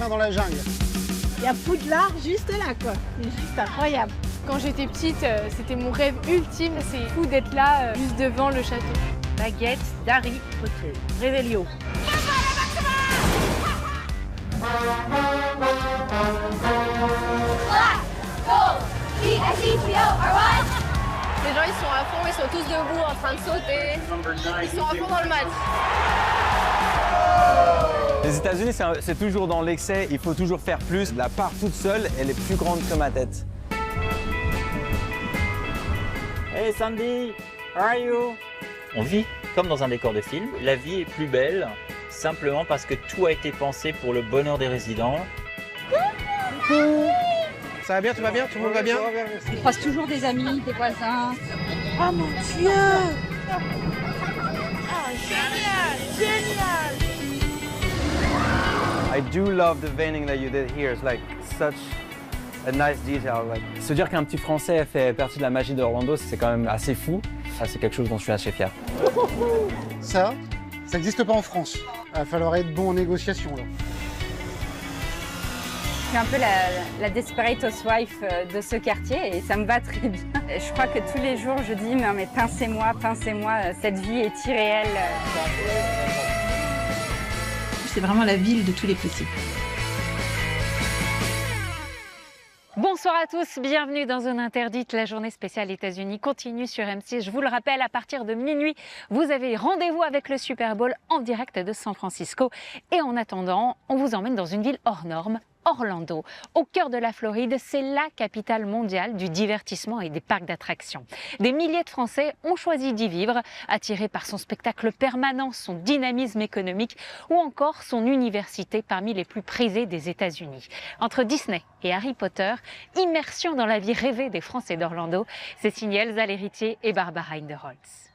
train dans la jungle. Il y a Poudlard juste là, quoi. C'est juste incroyable. Quand j'étais petite, c'était mon rêve ultime. C'est fou d'être là, juste devant le château. Baguette d'Harry Potter. Réveillon. Les gens, ils sont à fond, ils sont tous debout en train de sauter. Ils sont à fond dans le match. Les États-Unis, c'est toujours dans l'excès, il faut toujours faire plus. La part toute seule, elle est plus grande que ma tête. Hey Sandy, how are you? On vit comme dans un décor de film. La vie est plus belle, simplement parce que tout a été pensé pour le bonheur des résidents. Ça va bien, tout va bien? Tout le monde va bien? On croise toujours des amis, des voisins. Oh mon Dieu! I do love the veining that you did here. It's like such a nice detail. Like, se dire qu'un petit Français fait partie de la magie d'Orlando, c'est quand même assez fou. Ça, c'est quelque chose dont je suis assez fier. Ça n'existe pas en France. Il va falloir être bon en négociation, là. Je suis un peu la desperate housewife de ce quartier et ça me va très bien. Je crois que tous les jours, je dis, non mais pincez-moi, cette vie est irréelle. C'est vraiment la ville de tous les possibles. Bonsoir à tous, bienvenue dans Zone Interdite. La journée spéciale États-Unis continue sur M6. Je vous le rappelle, à partir de minuit, vous avez rendez-vous avec le Super Bowl en direct de San Francisco. Et en attendant, on vous emmène dans une ville hors norme, Orlando, au cœur de la Floride. C'est la capitale mondiale du divertissement et des parcs d'attractions. Des milliers de Français ont choisi d'y vivre, attirés par son spectacle permanent, son dynamisme économique ou encore son université parmi les plus prisées des États-Unis. Entre Disney et Harry Potter, immersion dans la vie rêvée des Français d'Orlando, c'est signé Elsa l'héritier et Barbara Hinderholtz.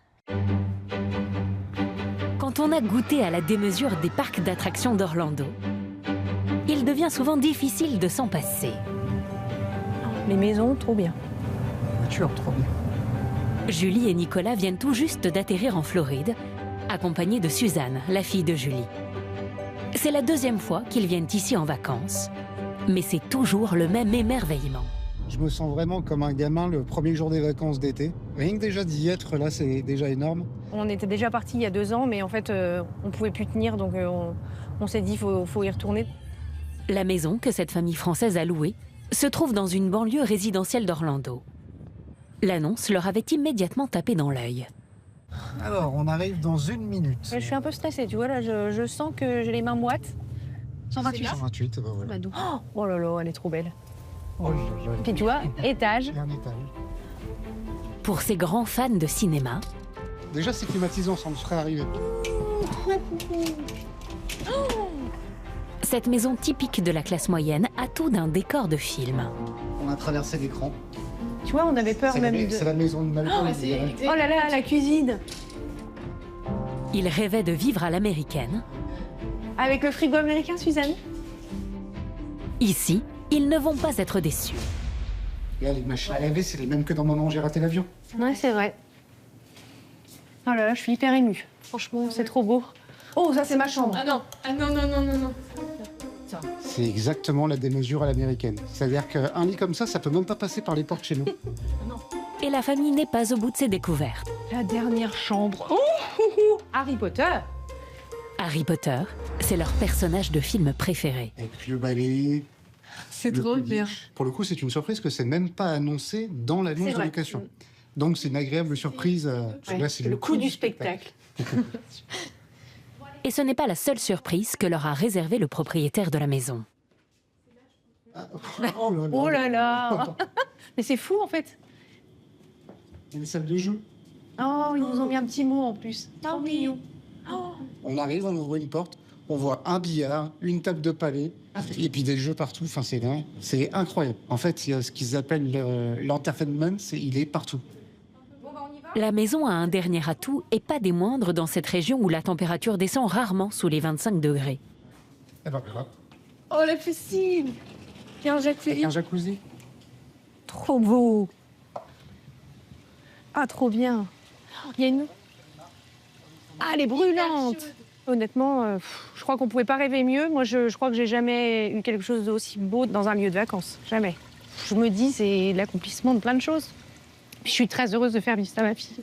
Quand on a goûté à la démesure des parcs d'attractions d'Orlando, il devient souvent difficile de s'en passer. Les maisons, trop bien. Voiture, trop bien. Julie et Nicolas viennent tout juste d'atterrir en Floride, accompagnés de Suzanne, la fille de Julie. C'est la deuxième fois qu'ils viennent ici en vacances, mais c'est toujours le même émerveillement. Je me sens vraiment comme un gamin le premier jour des vacances d'été. Rien que déjà d'y être, là, c'est déjà énorme. On était déjà partis il y a 2 ans, mais en fait, on pouvait plus tenir, donc on s'est dit faut y retourner. La maison que cette famille française a louée se trouve dans une banlieue résidentielle d'Orlando. L'annonce leur avait immédiatement tapé dans l'œil. Alors, on arrive dans 1 minute. Je suis un peu stressée, tu vois, là, je sens que j'ai les mains moites. 128. 128, voilà. Oh là là, elle est trop belle. Oh là là. Puis tu vois, étage. Il y a un étage. Pour ces grands fans de cinéma, Déjà, c'est climatisant, ça me ferait arriver. cette maison typique de la classe moyenne a tout d'un décor de film. On a traversé l'écran. Tu vois, on avait peur même de... C'est la maison de Malcolm. Oh là là, la cuisine. Ils rêvaient de vivre à l'américaine. Avec le frigo américain, Suzanne. Ici, ils ne vont pas être déçus. Là, les machines à laver, c'est les mêmes que dans Maman, j'ai raté l'avion. Ouais, c'est vrai. Oh là là, je suis hyper émue. Franchement, c'est trop beau. Oh, ça, c'est ma chambre. Ah non, non. C'est exactement la démesure à l'américaine. C'est-à-dire qu'un lit comme ça peut même pas passer par les portes chez nous. Et la famille n'est pas au bout de ses découvertes. La dernière chambre. Harry Potter. Harry Potter, c'est leur personnage de film préféré. Avec le balai. C'est le trop Quidditch. bien. Pour le coup, c'est une surprise que c'est même pas annoncé dans l'annonce C'est vrai. d'éducation. Donc c'est une agréable surprise. Là, c'est le coup du spectacle. Et ce n'est pas la seule surprise que leur a réservé le propriétaire de la maison. Oh là là. Oh là là. Mais c'est fou, en fait. Il y a une salle de jeu. Oh, ils nous ont mis un petit mot en plus. Trop mignon. Oh. On arrive, on ouvre une porte, on voit un billard, une table de palais, et puis des jeux partout. Enfin, c'est dingue. C'est incroyable. En fait, il y a ce qu'ils appellent l'entertainment, il est partout. La maison a un dernier atout, et pas des moindres dans cette région où la température descend rarement sous les 25 degrés. Eh ben, voilà. Oh, la piscine. Il y a un jacuzzi. Avec un jacuzzi. Trop beau. Ah, trop bien. Il y a une... Ah, elle est brûlante. Honnêtement, je crois qu'on pouvait pas rêver mieux. Moi, je crois que j'ai jamais eu quelque chose d'aussi beau dans un lieu de vacances. Jamais. Je me dis, c'est l'accomplissement de plein de choses. Puis je suis très heureuse de faire vivre ça à ma fille.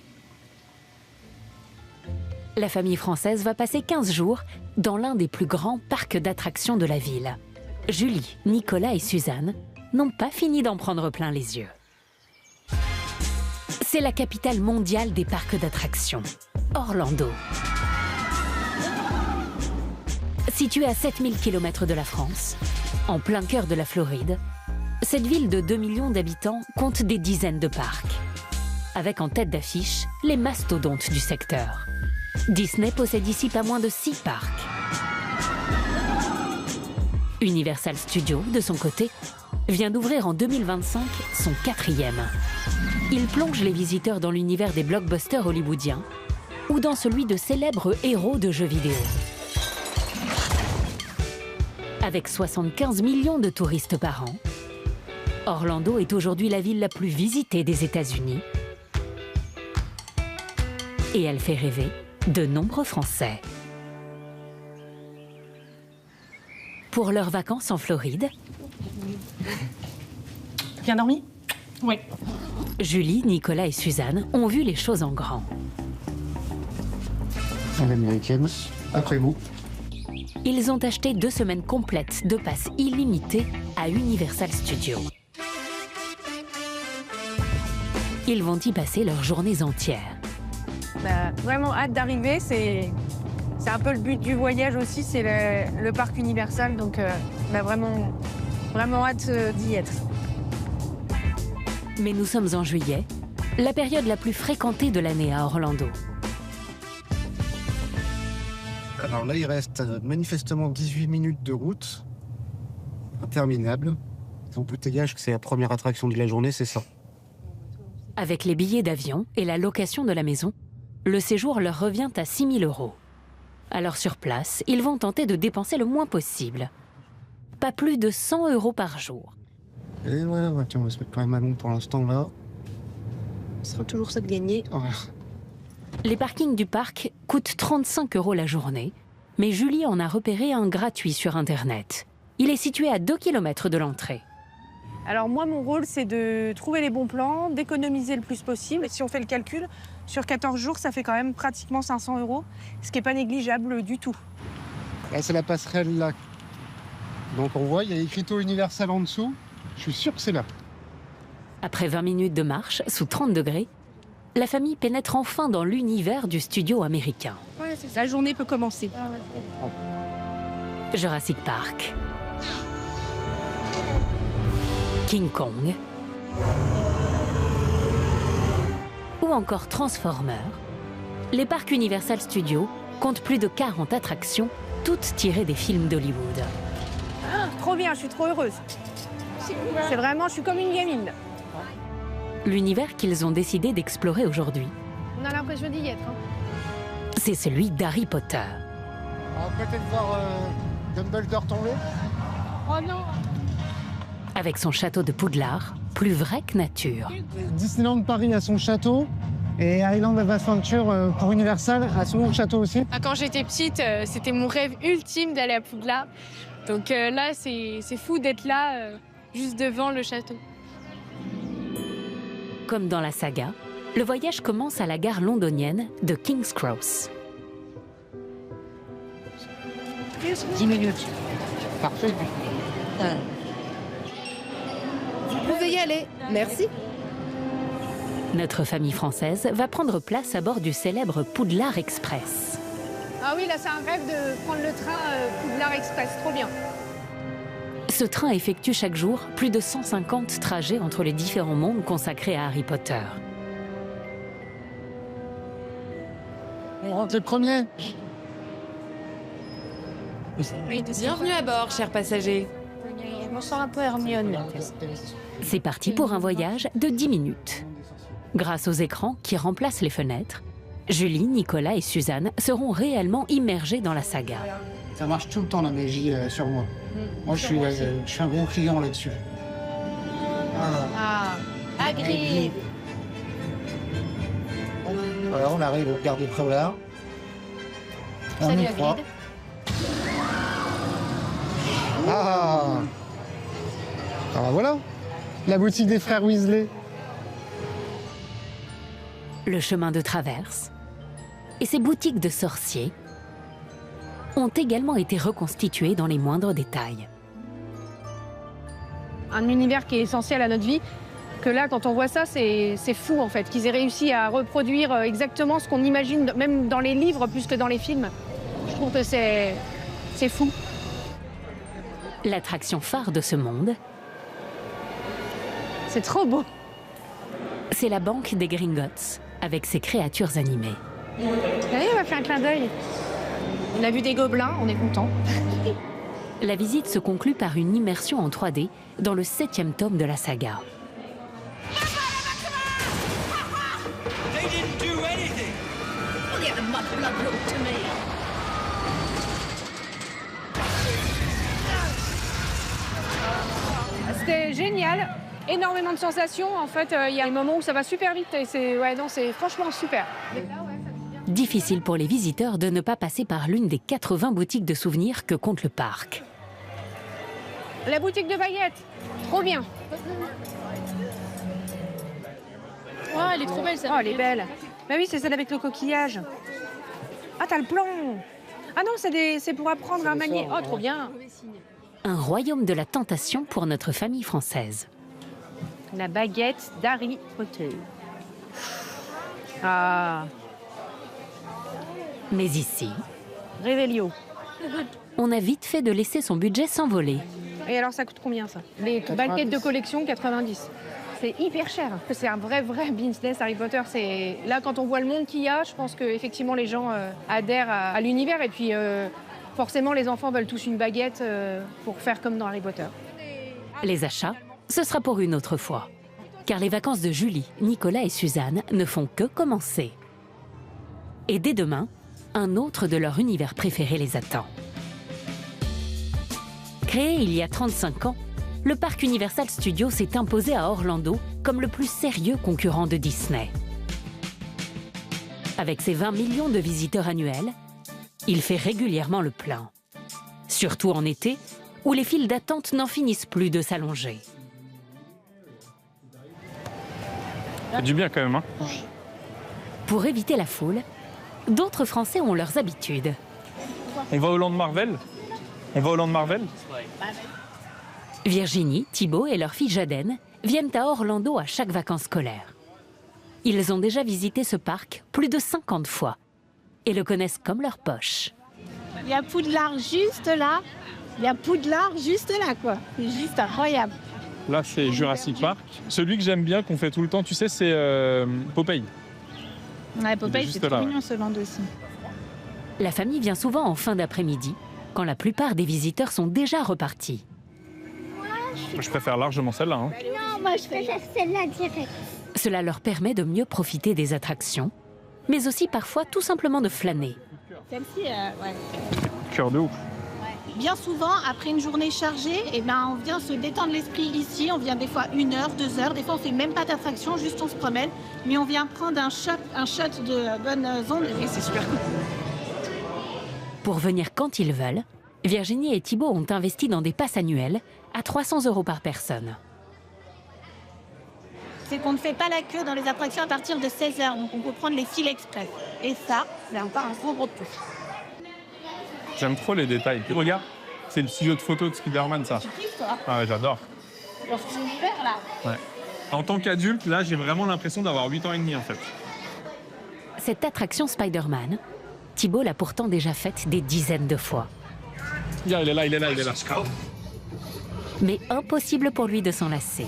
La famille française va passer 15 jours dans l'un des plus grands parcs d'attractions de la ville. Julie, Nicolas et Suzanne n'ont pas fini d'en prendre plein les yeux. C'est la capitale mondiale des parcs d'attractions, Orlando. Située à 7000 km de la France, en plein cœur de la Floride, cette ville de 2 millions d'habitants compte des dizaines de parcs, avec en tête d'affiche les mastodontes du secteur. Disney possède ici pas moins de 6 parcs. Universal Studios, de son côté, vient d'ouvrir en 2025 son 4e. Il plonge les visiteurs dans l'univers des blockbusters hollywoodiens ou dans celui de célèbres héros de jeux vidéo. Avec 75 millions de touristes par an, Orlando est aujourd'hui la ville la plus visitée des États-Unis. Et elle fait rêver de nombreux Français. Pour leurs vacances en Floride, Bien dormi? Oui. Julie, Nicolas et Suzanne ont vu les choses en grand. À l'américaine, après vous. Ils ont acheté 2 semaines complètes de passes illimitées à Universal Studios. Ils vont y passer leurs journées entières. Vraiment hâte d'arriver, c'est un peu le but du voyage aussi, c'est le parc Universal, donc vraiment hâte d'y être. Mais nous sommes en juillet, la période la plus fréquentée de l'année à Orlando. Alors là, il reste manifestement 18 minutes de route. Interminable. L'embouteillage, c'est la première attraction de la journée, c'est ça. Avec les billets d'avion et la location de la maison, le séjour leur revient à 6 000 €. Alors sur place, ils vont tenter de dépenser le moins possible. Pas plus de 100 € par jour. Et voilà, tiens, on va se mettre quand même à long pour l'instant là. Ce sera toujours ça de gagner. Ouais. Les parkings du parc coûtent 35 € la journée, mais Julie en a repéré un gratuit sur Internet. Il est situé à 2 km de l'entrée. Alors moi, mon rôle, c'est de trouver les bons plans, d'économiser le plus possible. Et si on fait le calcul, sur 14 jours, ça fait quand même pratiquement 500 €, ce qui n'est pas négligeable du tout. Là, c'est la passerelle là. Donc on voit, il y a écrit au Universal en dessous. Je suis sûr que c'est là. Après 20 minutes de marche, sous 30 degrés, la famille pénètre enfin dans l'univers du studio américain. Ouais, c'est ça. La journée peut commencer. Jurassic Park, King Kong ou encore Transformers, les parcs Universal Studios comptent plus de 40 attractions, toutes tirées des films d'Hollywood. Trop bien, je suis trop heureuse. C'est vraiment, je suis comme une gamine. L'univers qu'ils ont décidé d'explorer aujourd'hui, On a l'impression d'y être. c'est celui d'Harry Potter. On va peut-être voir Dumbledore tomber. Oh non! Avec son château de Poudlard, plus vrai que nature. Disneyland Paris a son château. Et Island of Adventure pour Universal a son château aussi. Quand j'étais petite, c'était mon rêve ultime d'aller à Poudlard. Donc là, c'est fou d'être là, juste devant le château. Comme dans la saga, le voyage commence à la gare londonienne de King's Cross. 10 minutes. Parfait. Vous pouvez y aller. Merci. Notre famille française va prendre place à bord du célèbre Poudlard Express. Ah oui, là, c'est un rêve de prendre le train Poudlard Express. Trop bien. Ce train effectue chaque jour plus de 150 trajets entre les différents mondes consacrés à Harry Potter. On rentre le premier. Bienvenue à bord, chers passagers. On sent un peu Hermione. C'est parti pour un voyage de 10 minutes. Grâce aux écrans qui remplacent les fenêtres, Julie, Nicolas et Suzanne seront réellement immergés dans la saga. Ça marche tout le temps la magie sur moi. Moi, je suis un bon client là-dessus. Ah, Hagrid. Voilà, on arrive au garde Poudlard. On Salut y croit. Hagrid. Ah voilà, la boutique des frères Weasley. Le chemin de traverse et ces boutiques de sorciers ont également été reconstituées dans les moindres détails. Un univers qui est essentiel à notre vie, que là, quand on voit ça, c'est fou en fait, qu'ils aient réussi à reproduire exactement ce qu'on imagine, même dans les livres plus que dans les films. Je trouve que c'est fou. L'attraction phare de ce monde, c'est trop beau. C'est la banque des Gringotts, avec ses créatures animées. Allez, on va faire un clin d'œil. On a vu des gobelins, on est content. La visite se conclut par une immersion en 3D dans le 7e tome de la saga. C'était génial, énormément de sensations. En fait, il y a des moments où ça va super vite et c'est franchement super. Difficile pour les visiteurs de ne pas passer par l'une des 80 boutiques de souvenirs que compte le parc. La boutique de baguettes, trop bien. Oh, elle est trop belle, ça. Oh, elle est belle. Bah oui, c'est celle avec le coquillage. Ah, t'as le plan. Ah non, c'est pour apprendre à manier. Oh, trop bien. Un royaume de la tentation pour notre famille française. La baguette d'Harry Potter. Ah. Mais ici, Révélio. on a vite fait de laisser son budget s'envoler. Et alors, ça coûte combien, ça? Les baguettes de collection, 90. C'est hyper cher. C'est un vrai business, Harry Potter. Là, quand on voit le monde qu'il y a, je pense qu'effectivement, les gens adhèrent à l'univers. Et puis, forcément, les enfants veulent tous une baguette pour faire comme dans Harry Potter. Les achats, ce sera pour une autre fois. Car les vacances de Julie, Nicolas et Suzanne ne font que commencer. Et dès demain, un autre de leur univers préféré les attend. Créé il y a 35 ans, le parc Universal Studios s'est imposé à Orlando comme le plus sérieux concurrent de Disney. Avec ses 20 millions de visiteurs annuels, il fait régulièrement le plein. Surtout en été, où les files d'attente n'en finissent plus de s'allonger. C'est du bien quand même, hein. Pour éviter la foule, d'autres Français ont leurs habitudes. On va au Land Marvel? On va au Land Marvel? Virginie, Thibaut et leur fille Jaden viennent à Orlando à chaque vacances scolaires. Ils ont déjà visité ce parc plus de 50 fois et le connaissent comme leur poche. Il y a Poudlard juste là. Il y a Poudlard juste là, quoi. C'est juste incroyable. Là, c'est Jurassic Park. Celui que j'aime bien, qu'on fait tout le temps, tu sais, c'est Popeye. Ouais, Popeye, c'est trop là, mignon ce land aussi. La famille vient souvent en fin d'après-midi, quand la plupart des visiteurs sont déjà repartis. Je préfère largement celle-là. Hein. Non, moi je préfère celle-là direct. Cela leur permet de mieux profiter des attractions, mais aussi parfois tout simplement de flâner. Celle-ci, ouais. Cœur de ouf. Bien souvent, après une journée chargée, on vient se détendre l'esprit ici. On vient des fois 1 heure, 2 heures. Des fois, on fait même pas d'attraction, juste on se promène. Mais on vient prendre un shot de bonnes ondes et c'est super cool. Pour venir quand ils veulent, Virginie et Thibaut ont investi dans des passes annuelles à 300 € par personne. C'est qu'on ne fait pas la queue dans les attractions à partir de 16 heures. Donc on peut prendre les files express. Et ça, c'est encore un gros plus. J'aime trop les détails. Regarde, c'est le studio de photo de Spider-Man, ça. Tu kiffes, toi? Ah ouais, j'adore. Leur petit univers, là. Ouais. En tant qu'adulte, là, j'ai vraiment l'impression d'avoir 8 ans et demi, en fait. Cette attraction Spider-Man, Thibaut l'a pourtant déjà faite des dizaines de fois. Regarde, il est là, il est là, il est là. Mais impossible pour lui de s'en lasser.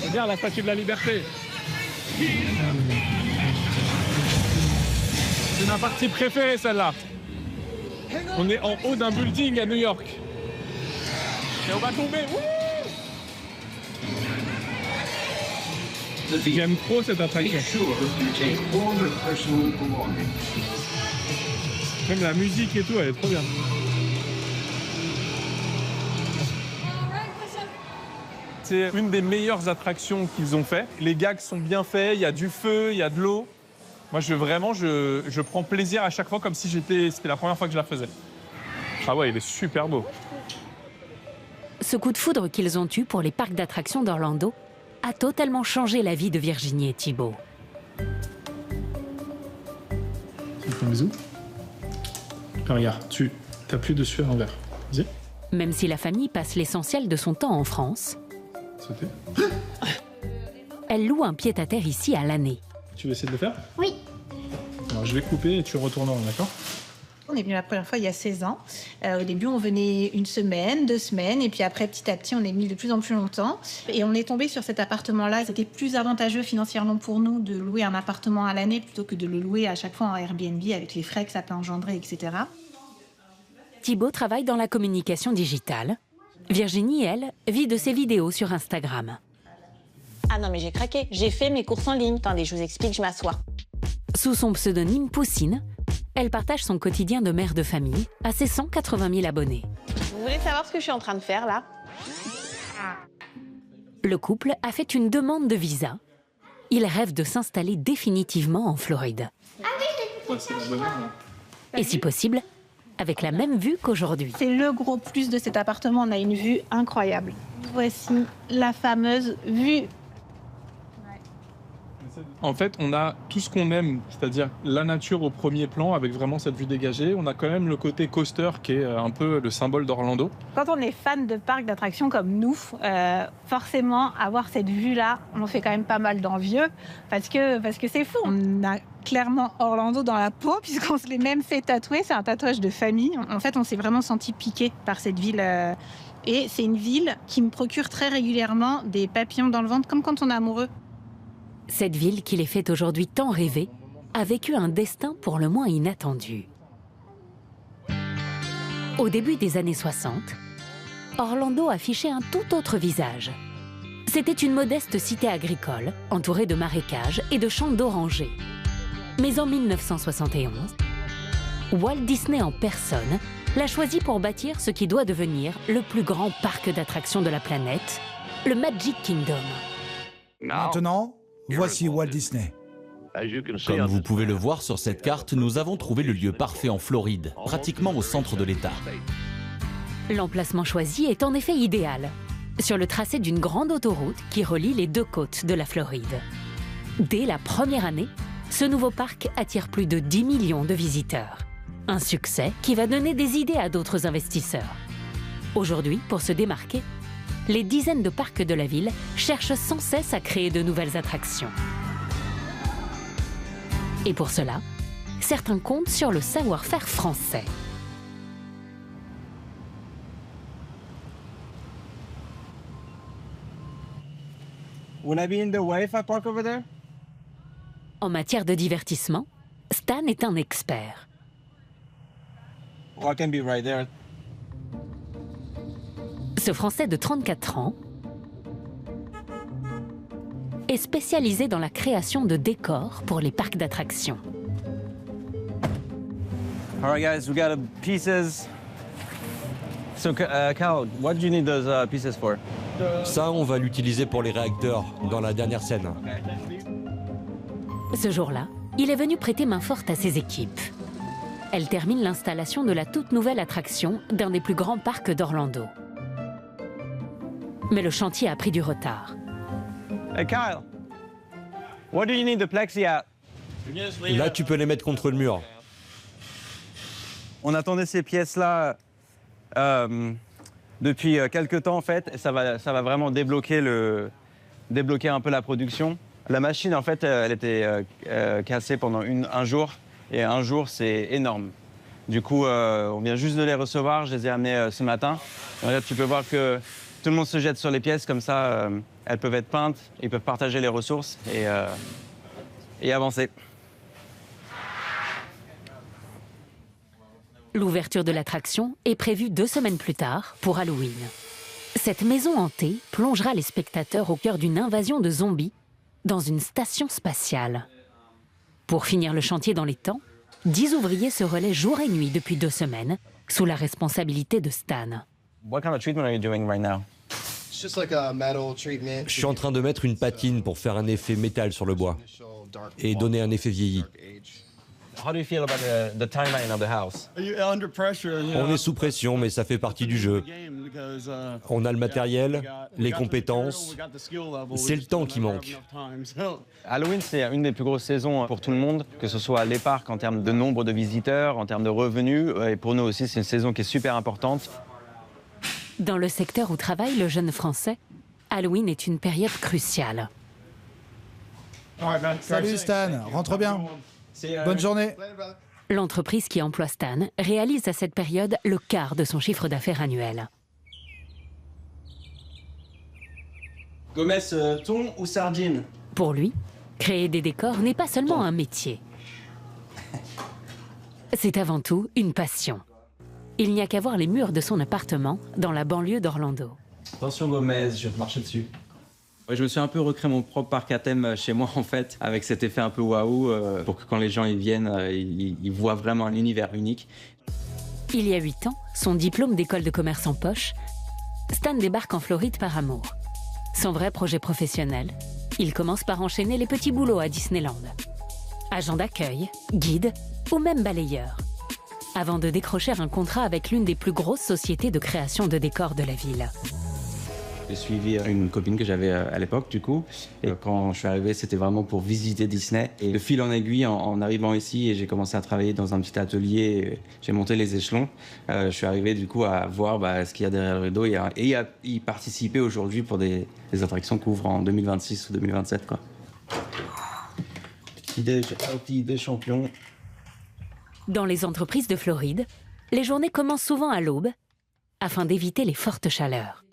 Regarde la statue de la liberté. C'est ma partie préférée, celle-là. On est en haut d'un building à New York. Et on va tomber. J'aime trop cette attraction. Même la musique et tout, elle est trop bien. c'est une des meilleures attractions qu'ils ont fait. Les gags sont bien faits, il y a du feu, il y a de l'eau. Moi, je prends plaisir à chaque fois comme si c'était la première fois que je la faisais. Ah ouais, il est super beau. Ce coup de foudre qu'ils ont eu pour les parcs d'attractions d'Orlando a totalement changé la vie de Virginie et Thibaut. Tu me fais un bisou? Regarde, tu t'appuies dessus à l'envers. Vas-y. Même si la famille passe l'essentiel de son temps en France, elle loue un pied-à-terre ici à l'année. Tu veux essayer de le faire? Oui. Alors, je vais couper et tu retourneras, d'accord? On est venu la première fois il y a 16 ans. Au début, on venait 1 semaine, 2 semaines, et puis après, petit à petit, on est venu de plus en plus longtemps. Et on est tombé sur cet appartement-là. C'était plus avantageux financièrement pour nous de louer un appartement à l'année plutôt que de le louer à chaque fois en Airbnb avec les frais que ça peut engendrer, etc. Thibaut travaille dans la communication digitale. Virginie, elle, vit de ses vidéos sur Instagram. Ah non, mais j'ai craqué. J'ai fait mes courses en ligne. Attendez, je vous explique, je m'assois. Sous son pseudonyme Poussine, elle partage son quotidien de mère de famille à ses 180 000 abonnés. Vous voulez savoir ce que je suis en train de faire, là? Le couple a fait une demande de visa. Il rêve de s'installer définitivement en Floride. Et si possible, avec la même vue qu'aujourd'hui. C'est le gros plus de cet appartement. On a une vue incroyable. Voici la fameuse vue. En fait, on a tout ce qu'on aime, c'est-à-dire la nature au premier plan, avec vraiment cette vue dégagée. On a quand même le côté coaster, qui est un peu le symbole d'Orlando. Quand on est fan de parcs d'attractions comme nous, forcément, avoir cette vue-là, on fait quand même pas mal d'envieux, parce que c'est fou. On a clairement Orlando dans la peau, puisqu'on se l'est même fait tatouer. C'est un tatouage de famille. En fait, on s'est vraiment senti piqué par cette ville. Et c'est une ville qui me procure très régulièrement des papillons dans le ventre, comme quand on est amoureux. Cette ville qui les fait aujourd'hui tant rêver a vécu un destin pour le moins inattendu. Au début des années 60, Orlando affichait un tout autre visage. C'était une modeste cité agricole, entourée de marécages et de champs d'orangers. Mais en 1971, Walt Disney en personne l'a choisi pour bâtir ce qui doit devenir le plus grand parc d'attractions de la planète, le Magic Kingdom. Maintenant, voici Walt Disney. Comme vous pouvez le voir sur cette carte, nous avons trouvé le lieu parfait en Floride, pratiquement au centre de l'État. L'emplacement choisi est en effet idéal, sur le tracé d'une grande autoroute qui relie les deux côtes de la Floride. Dès la première année, ce nouveau parc attire plus de 10 millions de visiteurs. Un succès qui va donner des idées à d'autres investisseurs. Aujourd'hui, pour se démarquer, les dizaines de parcs de la ville cherchent sans cesse à créer de nouvelles attractions. Et pour cela, certains comptent sur le savoir-faire français. Will I be in the way if I park over there? En matière de divertissement, Stan est un expert. Well, I can be right there. Ce Français de 34 ans est spécialisé dans la création de décors pour les parcs d'attractions. All right, guys, we got the pieces. So, Cal, what do you need those pieces for? Ça, on va l'utiliser pour les réacteurs dans la dernière scène. Ce jour-là, il est venu prêter main forte à ses équipes. Elle termine l'installation de la toute nouvelle attraction d'un des plus grands parcs d'Orlando. Mais le chantier a pris du retard. Hey Kyle, what do you need the plexi at? Là, tu peux les mettre contre le mur. On attendait ces pièces-là depuis quelques temps en fait, et ça va vraiment débloquer un peu la production. La machine en fait, elle était cassée pendant un jour, et un jour c'est énorme. Du coup, on vient juste de les recevoir, je les ai amenés ce matin. Et là, tu peux voir que tout le monde se jette sur les pièces, comme ça, elles peuvent être peintes, ils peuvent partager les ressources et avancer. L'ouverture de l'attraction est prévue 2 semaines plus tard, pour Halloween. Cette maison hantée plongera les spectateurs au cœur d'une invasion de zombies dans une station spatiale. Pour finir le chantier dans les temps, 10 ouvriers se relaient jour et nuit depuis 2 semaines, sous la responsabilité de Stan. What kind of treatment are you doing right now? Je suis en train de mettre une patine pour faire un effet métal sur le bois et donner un effet vieilli. How do you feel about the timeline of the house? On est sous pression, mais ça fait partie du jeu. On a le matériel, les compétences. C'est le temps qui manque. Halloween, c'est une des plus grosses saisons pour tout le monde, que ce soit les parcs en termes de nombre de visiteurs, en termes de revenus. Et pour nous aussi, c'est une saison qui est super importante. Dans le secteur où travaille le jeune Français, Halloween est une période cruciale. Salut Stan, rentre bien. Bonne journée. L'entreprise qui emploie Stan réalise à cette période le quart de son chiffre d'affaires annuel. Gomez, thon ou sardine? Pour lui, créer des décors n'est pas seulement un métier. C'est avant tout une passion. Il n'y a qu'à voir les murs de son appartement dans la banlieue d'Orlando. Attention Gomez, je vais te marcher dessus. Ouais, je me suis un peu recréé mon propre parc à thème chez moi en fait, avec cet effet un peu waouh, pour que quand les gens y viennent, ils voient vraiment un univers unique. Il y a 8 ans, son diplôme d'école de commerce en poche, Stan débarque en Floride par amour. Son vrai projet professionnel, il commence par enchaîner les petits boulots à Disneyland. Agent d'accueil, guide ou même balayeur. Avant de décrocher un contrat avec l'une des plus grosses sociétés de création de décors de la ville. J'ai suivi une copine que j'avais à l'époque, du coup. Et quand je suis arrivé, c'était vraiment pour visiter Disney. Et de fil en aiguille, en arrivant ici, j'ai commencé à travailler dans un petit atelier. J'ai monté les échelons. Je suis arrivé, du coup, à voir ce qu'il y a derrière le rideau et à y participer aujourd'hui pour des attractions qui ouvrent en 2026 ou 2027, quoi. Petit déj champion. Dans les entreprises de Floride, les journées commencent souvent à l'aube, afin d'éviter les fortes chaleurs.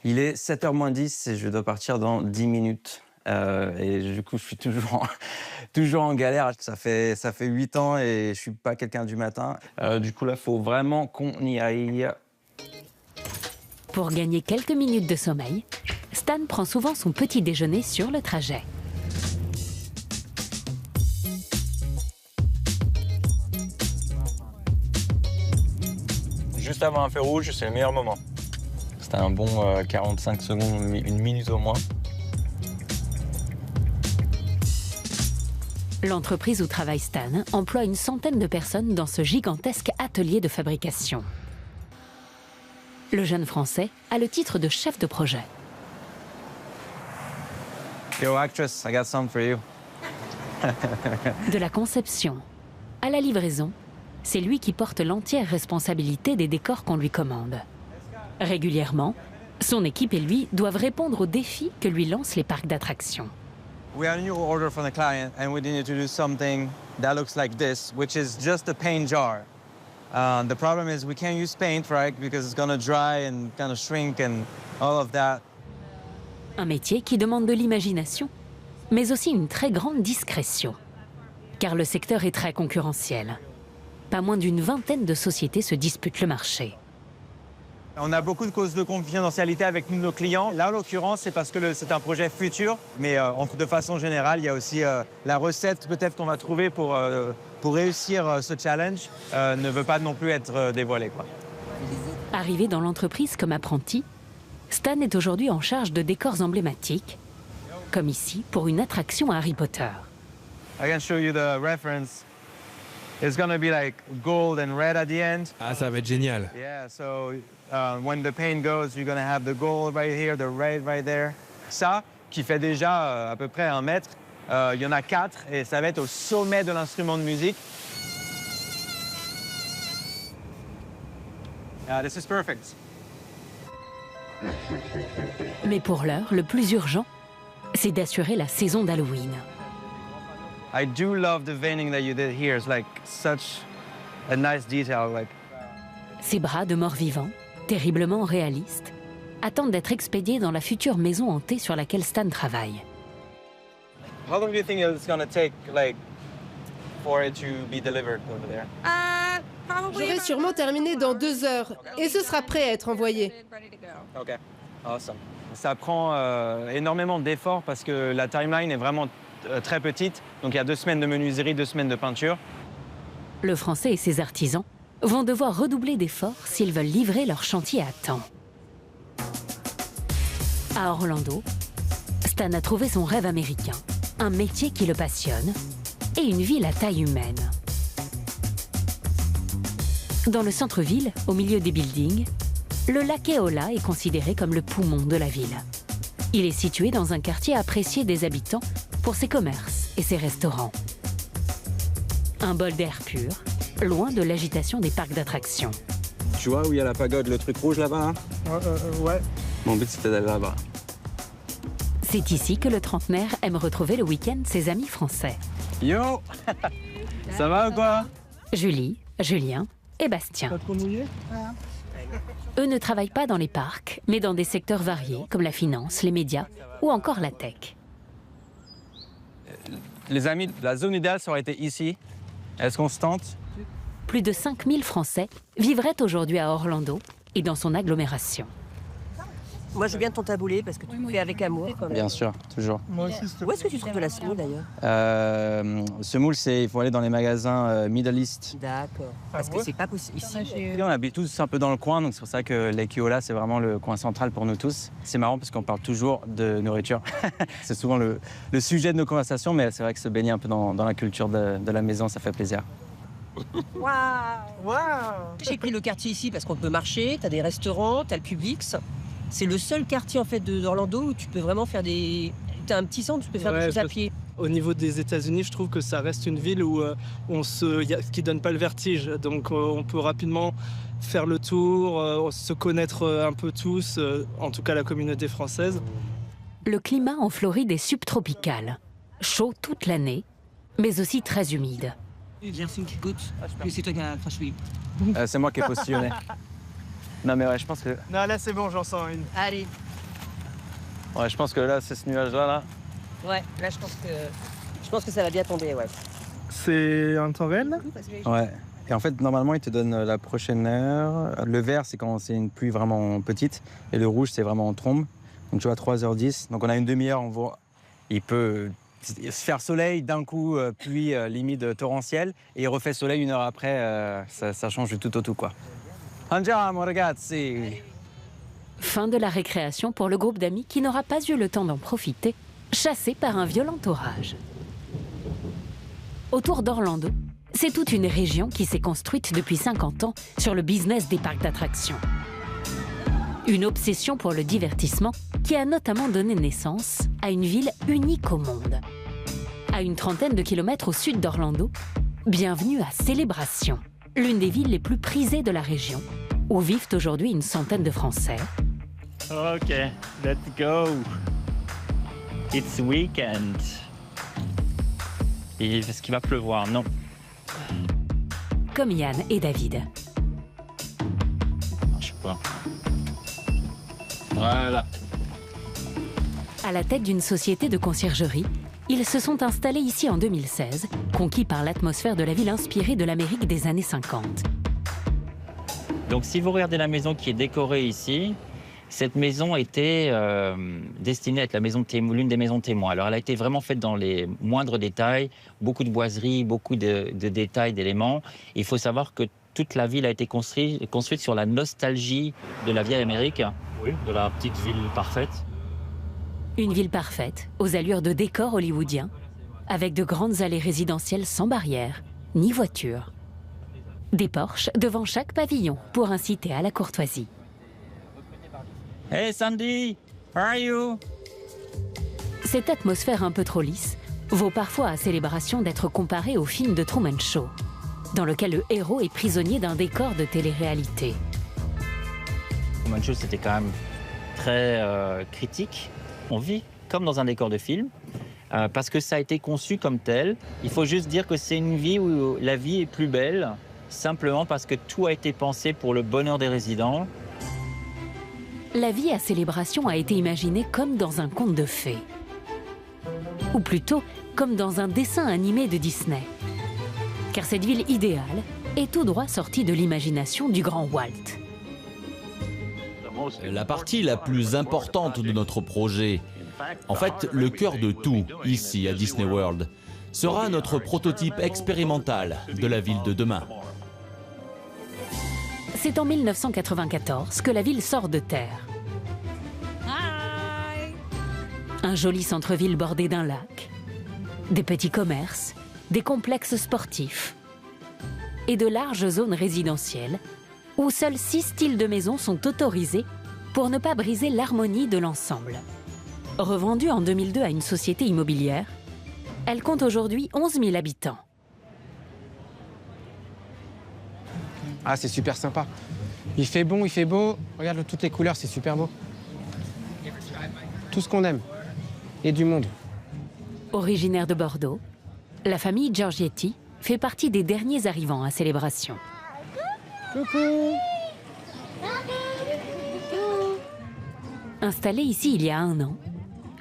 Il est 7h moins 10 et je dois partir dans 10 minutes. Et du coup, je suis toujours en galère. Ça fait 8 ans et je suis pas quelqu'un du matin. Du coup, là, il faut vraiment qu'on y aille. Pour gagner quelques minutes de sommeil, Stan prend souvent son petit déjeuner sur le trajet. Juste avant un feu rouge, c'est le meilleur moment. C'était un bon 45 secondes, une minute au moins. L'entreprise où travaille Stan emploie une centaine de personnes dans ce gigantesque atelier de fabrication. Le jeune Français a le titre de chef de projet. Yo, actress, I got some for you. De la conception à la livraison, c'est lui qui porte l'entière responsabilité des décors qu'on lui commande. Régulièrement, son équipe et lui doivent répondre aux défis que lui lancent les parcs d'attractions. We have a new order from the client and we need to do something that looks like this, which is just a paint jar. The problem is we can't use paint, right, because it's gonna dry and kind of shrink and all of that. Un métier qui demande de l'imagination, mais aussi une très grande discrétion. Car le secteur est très concurrentiel. Pas moins d'une vingtaine de sociétés se disputent le marché. On a beaucoup de causes de confidentialité avec nos clients. Là, en l'occurrence, c'est parce que c'est un projet futur. Mais de façon générale, il y a aussi la recette peut-être qu'on va trouver pour réussir ce challenge ne veut pas non plus être dévoilée, quoi. Arrivé dans l'entreprise comme apprenti, Stan est aujourd'hui en charge de décors emblématiques, comme ici pour une attraction à Harry Potter. I can show you the reference. It's gonna be like gold and red at the end. Ah, ça va être génial. Yeah, so when the paint goes, you're gonna have the gold right here, the red right there. Ça, qui fait déjà à peu près 1 mètre, il y en a 4 et ça va être au sommet de l'instrument de musique. This is perfect. Mais pour l'heure, le plus urgent, c'est d'assurer la saison d'Halloween. I do love the veining that you did here. It's like such a nice detail. Like. Ces bras de mort-vivant, terriblement réalistes, attendent d'être expédiés dans la future maison hantée sur laquelle Stan travaille. How long do you think it's gonna take, like, for it to be delivered over there? J'aurai sûrement terminé dans 2 heures et ce sera prêt à être envoyé. Ok, awesome. Ça prend énormément d'efforts parce que la timeline est vraiment très petite. Donc il y a 2 semaines de menuiserie, 2 semaines de peinture. Le Français et ses artisans vont devoir redoubler d'efforts s'ils veulent livrer leur chantier à temps. À Orlando, Stan a trouvé son rêve américain, un métier qui le passionne et une ville à taille humaine. Dans le centre-ville, au milieu des buildings, le lac Eola est considéré comme le poumon de la ville. Il est situé dans un quartier apprécié des habitants pour ses commerces et ses restaurants. Un bol d'air pur, loin de l'agitation des parcs d'attractions. Tu vois où il y a la pagode, le truc rouge là-bas, hein? Ouais. Mon but c'était d'aller là-bas. C'est ici que le trentenaire aime retrouver le week-end ses amis français. Yo. Ça va ou quoi? Julie, Julien et Bastien. Pas trop mouillé? Eux ne travaillent pas dans les parcs, mais dans des secteurs variés comme la finance, les médias ou encore la tech. Les amis, la zone idéale ça aurait été ici. Est-ce qu'on se tente? Plus de 5000 Français vivraient aujourd'hui à Orlando et dans son agglomération. Moi, je veux bien ton taboulé parce que tu le fais avec amour. Quand même. Bien sûr, toujours. Où est-ce que tu trouves de la semoule d'ailleurs? Semoule, il faut aller dans les magasins Middle East. D'accord. Parce que c'est pas possible ici. On habite tous un peu dans le coin, donc c'est pour ça que Lake Eola, c'est vraiment le coin central pour nous tous. C'est marrant parce qu'on parle toujours de nourriture. C'est souvent le sujet de nos conversations, mais c'est vrai que se baigner un peu dans la culture de la maison, ça fait plaisir. Waouh! J'ai pris le quartier ici parce qu'on peut marcher, t'as des restaurants, t'as le Publix. C'est le seul quartier en fait d'Orlando où tu peux vraiment faire des... T'as un petit centre, tu peux faire des choses à pied. Au niveau des États-Unis, je trouve que ça reste une ville où qui donne pas le vertige. Donc on peut rapidement faire le tour, se connaître un peu tous, en tout cas la communauté française. Le climat en Floride est subtropical, chaud toute l'année, mais aussi très humide. Qui coûte. C'est toi qui as franchi. C'est moi qui ai postillonné. Non mais ouais, je pense que... Non, là c'est bon, j'en sens une. Allez. Ouais, je pense que là, c'est ce nuage-là, là. Ouais, là je pense que ça va bien tomber, ouais. C'est un temps réel, là? Ouais. Et en fait, normalement, il te donne la prochaine heure. Le vert, c'est quand c'est une pluie vraiment petite. Et le rouge, c'est vraiment en trombe. Donc tu vois, 3h10. Donc on a une demi-heure, on voit... Il peut se faire soleil, d'un coup, pluie limite torrentielle. Et il refait soleil une heure après. Ça change du tout au tout, quoi. Andiamo, ragazzi! Fin de la récréation pour le groupe d'amis qui n'aura pas eu le temps d'en profiter, chassé par un violent orage. Autour d'Orlando, c'est toute une région qui s'est construite depuis 50 ans sur le business des parcs d'attractions. Une obsession pour le divertissement qui a notamment donné naissance à une ville unique au monde. À une trentaine de kilomètres au sud d'Orlando, bienvenue à Célébration, l'une des villes les plus prisées de la région, où vivent aujourd'hui une centaine de Français. Ok, let's go. It's weekend. Et est-ce qu'il va pleuvoir? Non. Comme Yann et David. Je sais pas. Voilà. À la tête d'une société de conciergerie, ils se sont installés ici en 2016, conquis par l'atmosphère de la ville inspirée de l'Amérique des années 50. Donc si vous regardez la maison qui est décorée ici, cette maison était destinée à être l'une des maisons témoins. Alors elle a été vraiment faite dans les moindres détails, beaucoup de boiseries, beaucoup de détails, d'éléments. Il faut savoir que toute la ville a été construite sur la nostalgie de la vieille Amérique. Oui, de la petite ville parfaite. Une ville parfaite, aux allures de décor hollywoodien, avec de grandes allées résidentielles sans barrières, ni voitures. Des Porsche devant chaque pavillon pour inciter à la courtoisie. Hey Sandy, how are you? Cette atmosphère un peu trop lisse vaut parfois à Célébration d'être comparée au film de Truman Show, dans lequel le héros est prisonnier d'un décor de télé-réalité. Truman Show, c'était quand même très critique. On vit comme dans un décor de film, parce que ça a été conçu comme tel. Il faut juste dire que c'est une vie où la vie est plus belle, simplement parce que tout a été pensé pour le bonheur des résidents. La vie à Célébration a été imaginée comme dans un conte de fées. Ou plutôt, comme dans un dessin animé de Disney. Car cette ville idéale est tout droit sortie de l'imagination du grand Walt. La partie la plus importante de notre projet, en fait le cœur de tout ici à Disney World, sera notre prototype expérimental de la ville de demain. C'est en 1994 que la ville sort de terre. Un joli centre-ville bordé d'un lac, des petits commerces, des complexes sportifs et de larges zones résidentielles où seuls 6 styles de maisons sont autorisés pour ne pas briser l'harmonie de l'ensemble. Revendue en 2002 à une société immobilière, elle compte aujourd'hui 11 000 habitants. Ah, c'est super sympa. Il fait bon, il fait beau. Regarde toutes les couleurs, c'est super beau. Tout ce qu'on aime. Et du monde. Originaire de Bordeaux, la famille Giorgetti fait partie des derniers arrivants à Célébration. Coucou. Installés ici il y a 1 an,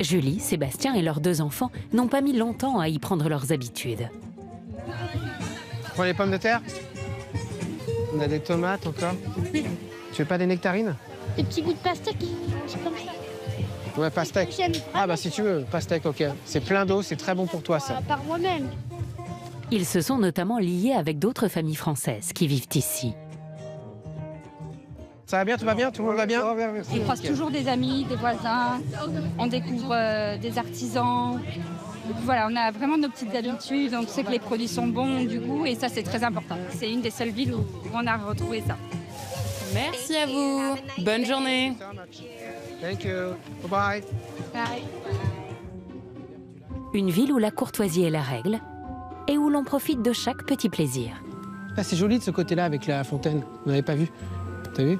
Julie, Sébastien et leurs 2 enfants n'ont pas mis longtemps à y prendre leurs habitudes. Prends les pommes de terre. On a des tomates encore. Tu veux pas des nectarines? Des petits bouts de pastèque, c'est comme ça. Ouais, pastèque. Ah bah si tu veux, pastèque, ok. C'est plein d'eau, c'est très bon pour toi ça. Par moi-même. Ils se sont notamment liés avec d'autres familles françaises qui vivent ici. Ça va bien, tout va bien? Tout le monde va bien? On croise toujours des amis, des voisins, on découvre des artisans. Donc voilà, on a vraiment nos petites habitudes, on sait que les produits sont bons, du goût, et ça c'est très important. C'est une des seules villes où on a retrouvé ça. Merci à vous. Bonne journée. Thank you. Bye bye. Bye. Une ville où la courtoisie est la règle et où l'on profite de chaque petit plaisir. Ah, c'est joli de ce côté-là avec la fontaine. Vous n'avez pas vu? T'as vu?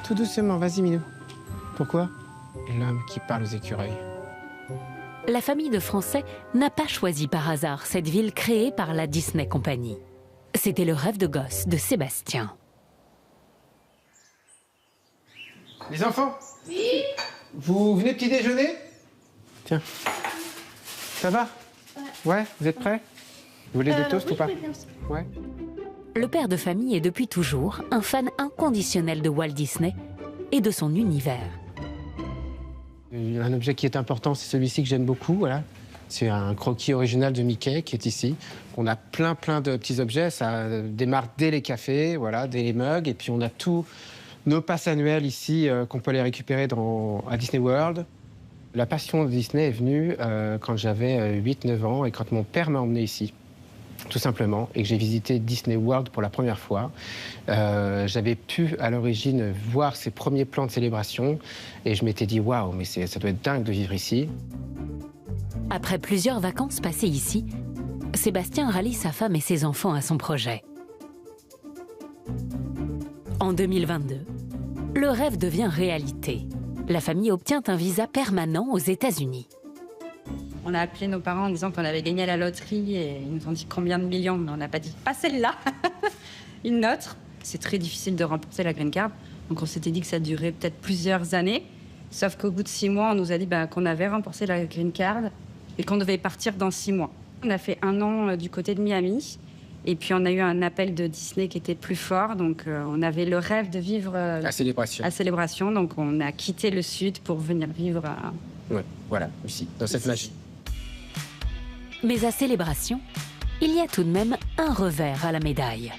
Tout doucement, vas-y Minou. Pourquoi? L'homme qui parle aux écureuils. La famille de Français n'a pas choisi par hasard cette ville créée par la Disney Company. C'était le rêve de gosse de Sébastien. Les enfants? Oui. Vous venez petit déjeuner? Tiens. Ça va? Ouais, vous êtes prêts? Vous voulez des toasts ou pas? Ouais. Le père de famille est depuis toujours un fan inconditionnel de Walt Disney et de son univers. Un objet qui est important, c'est celui-ci que j'aime beaucoup. Voilà. C'est un croquis original de Mickey qui est ici. On a plein de petits objets. Ça démarre dès les cafés, voilà, dès les mugs. Et puis on a tous nos passes annuelles ici qu'on peut aller récupérer à Disney World. La passion de Disney est venue quand j'avais 8-9 ans et quand mon père m'a emmené ici. Tout simplement, et que j'ai visité Disney World pour la première fois. J'avais pu, à l'origine, voir ses premiers plans de célébration, et je m'étais dit, waouh, mais ça doit être dingue de vivre ici. Après plusieurs vacances passées ici, Sébastien rallie sa femme et ses enfants à son projet. En 2022, le rêve devient réalité. La famille obtient un visa permanent aux États-Unis. On a appelé nos parents en disant qu'on avait gagné à la loterie et ils nous ont dit combien de millions, mais on n'a pas dit pas celle-là, une autre. C'est très difficile de remporter la green card, donc on s'était dit que ça durait peut-être plusieurs années. Sauf qu'au bout de 6 mois, on nous a dit qu'on avait remporté la green card et qu'on devait partir dans 6 mois. On a fait 1 an du côté de Miami et puis on a eu un appel de Disney qui était plus fort, donc on avait le rêve de vivre à Célébration. Donc on a quitté le sud pour venir vivre à... Ouais, voilà, ici, dans cette magie. Mais à Célébration, il y a tout de même un revers à la médaille.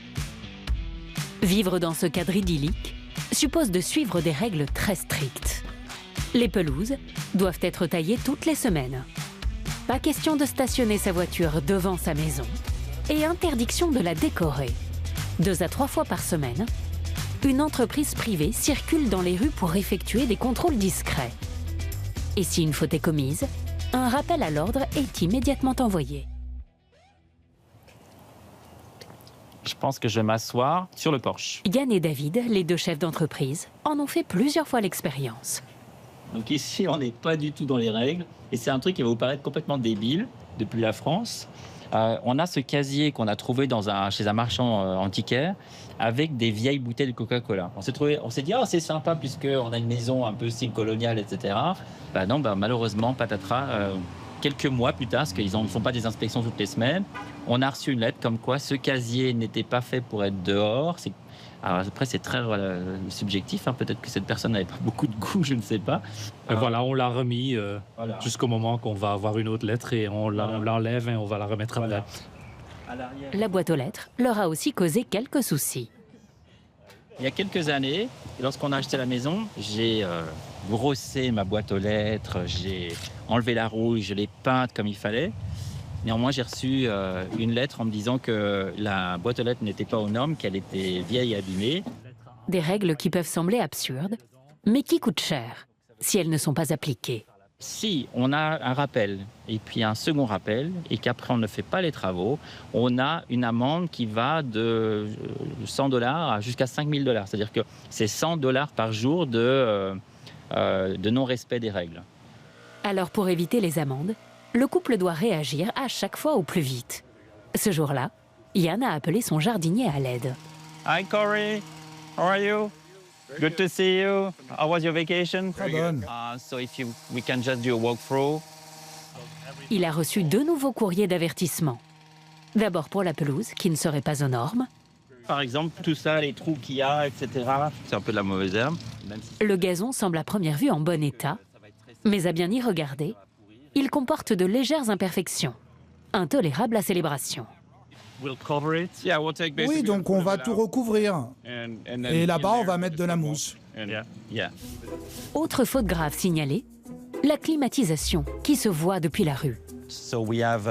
Vivre dans ce cadre idyllique suppose de suivre des règles très strictes. Les pelouses doivent être taillées toutes les semaines. Pas question de stationner sa voiture devant sa maison. Et interdiction de la décorer. 2 à 3 fois par semaine, une entreprise privée circule dans les rues pour effectuer des contrôles discrets. Et si une faute est commise, un rappel à l'ordre est immédiatement envoyé. Je pense que je vais m'asseoir sur le porche. Yann et David, les 2 chefs d'entreprise, en ont fait plusieurs fois l'expérience. Donc ici, on n'est pas du tout dans les règles. Et c'est un truc qui va vous paraître complètement débile depuis la France. On a ce casier qu'on a trouvé chez un marchand antiquaire avec des vieilles bouteilles de Coca-Cola. On s'est dit, oh, c'est sympa puisqu'on a une maison un peu style colonial, etc. Non, malheureusement, patatras, quelques mois plus tard, parce qu'ils ne font pas des inspections toutes les semaines, on a reçu une lettre comme quoi ce casier n'était pas fait pour être dehors. Alors après, c'est très subjectif. Peut-être que cette personne n'avait pas beaucoup de goût, je ne sais pas. Voilà, on l'a remis jusqu'au moment qu'on va avoir une autre lettre et on l'enlève et on va la remettre après. La boîte aux lettres leur a aussi causé quelques soucis. Il y a quelques années, lorsqu'on a acheté la maison, j'ai brossé ma boîte aux lettres, j'ai enlevé la rouille, je l'ai peinte comme il fallait. Néanmoins, j'ai reçu une lettre en me disant que la boîte aux lettres n'était pas aux normes, qu'elle était vieille et abîmée. Des règles qui peuvent sembler absurdes, mais qui coûtent cher si elles ne sont pas appliquées. Si on a un rappel et puis un second rappel et qu'après on ne fait pas les travaux, on a une amende qui va de $100 jusqu'à $5000. C'est-à-dire que c'est $100 par jour de non-respect des règles. Alors pour éviter les amendes, le couple doit réagir à chaque fois au plus vite. Ce jour-là, Yann a appelé son jardinier à l'aide. Hi Corey, how are you? Good to see you. How was your vacation? Très bonne. So if we can just do a walkthrough. Il a reçu 2 nouveaux courriers d'avertissement. D'abord pour la pelouse, qui ne serait pas aux normes. Par exemple, tout ça, les trous qu'il y a, etc., c'est un peu de la mauvaise herbe. Le gazon semble à première vue en bon état, mais à bien y regarder, il comporte de légères imperfections, intolérables à célébration. Oui, donc on va tout recouvrir. Et là-bas, on va mettre de la mousse. Autre faute grave signalée, la climatisation qui se voit depuis la rue. So we have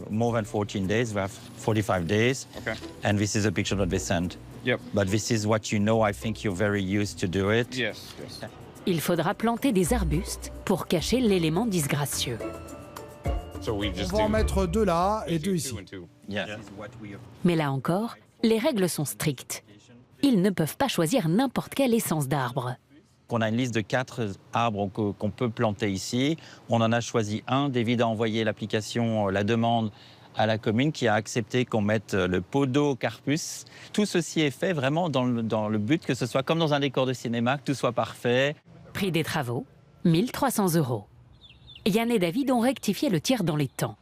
more than 14 days. We have 45 days. Okay. And this is a picture that they sent. Yep. But this is what you know. I think you're very used to do it. Yes, yes. Il faudra planter des arbustes pour cacher l'élément disgracieux. On va en mettre 2 là et 2 ici. Mais là encore, les règles sont strictes. Ils ne peuvent pas choisir n'importe quelle essence d'arbre. On a une liste de 4 arbres qu'on peut planter ici. On en a choisi un. David a envoyé l'application, la demande à la commune qui a accepté qu'on mette le Podocarpus. Tout ceci est fait vraiment dans le but que ce soit comme dans un décor de cinéma, que tout soit parfait. Prix des travaux, 1 300 €. Yann et David ont rectifié le tir dans les temps.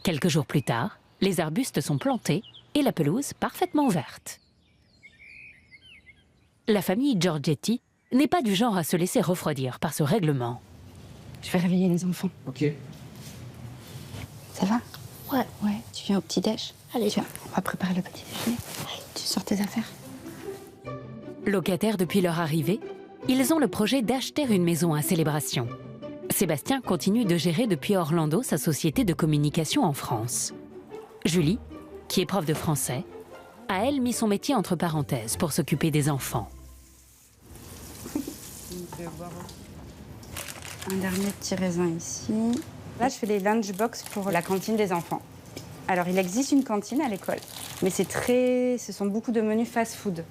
Quelques jours plus tard, les arbustes sont plantés et la pelouse parfaitement verte. La famille Giorgetti n'est pas du genre à se laisser refroidir par ce règlement. Je vais réveiller les enfants. Ok. Ça va? Ouais. Tu viens au petit-déj? Allez, viens. On va préparer le petit-déjeuner. Tu sors tes affaires. Locataires depuis leur arrivée, ils ont le projet d'acheter une maison à Célébration. Sébastien continue de gérer depuis Orlando sa société de communication en France. Julie, qui est prof de français, a elle mis son métier entre parenthèses pour s'occuper des enfants. Un dernier petit raisin ici. Là, je fais les lunchbox pour la cantine des enfants. Alors, il existe une cantine à l'école, mais ce sont beaucoup de menus fast-food.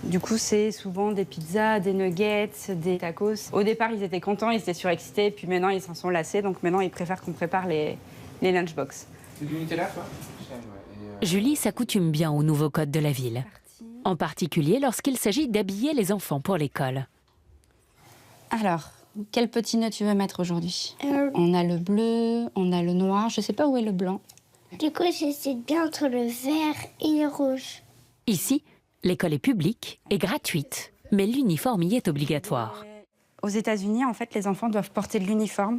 Du coup, c'est souvent des pizzas, des nuggets, des tacos. Au départ, ils étaient contents, ils étaient surexcités, puis maintenant, ils s'en sont lassés. Donc maintenant, ils préfèrent qu'on prépare les lunchbox. C'est du Nutella, quoi? Julie s'accoutume bien au nouveau code de la ville, en particulier lorsqu'il s'agit d'habiller les enfants pour l'école. Alors, quel petit nœud tu veux mettre aujourd'hui? On a le bleu, on a le noir. Je sais pas où est le blanc. Du coup, j'hésite bien entre le vert et le rouge. Ici, l'école est publique et gratuite, mais l'uniforme y est obligatoire. Aux États-Unis, en fait, les enfants doivent porter de l'uniforme.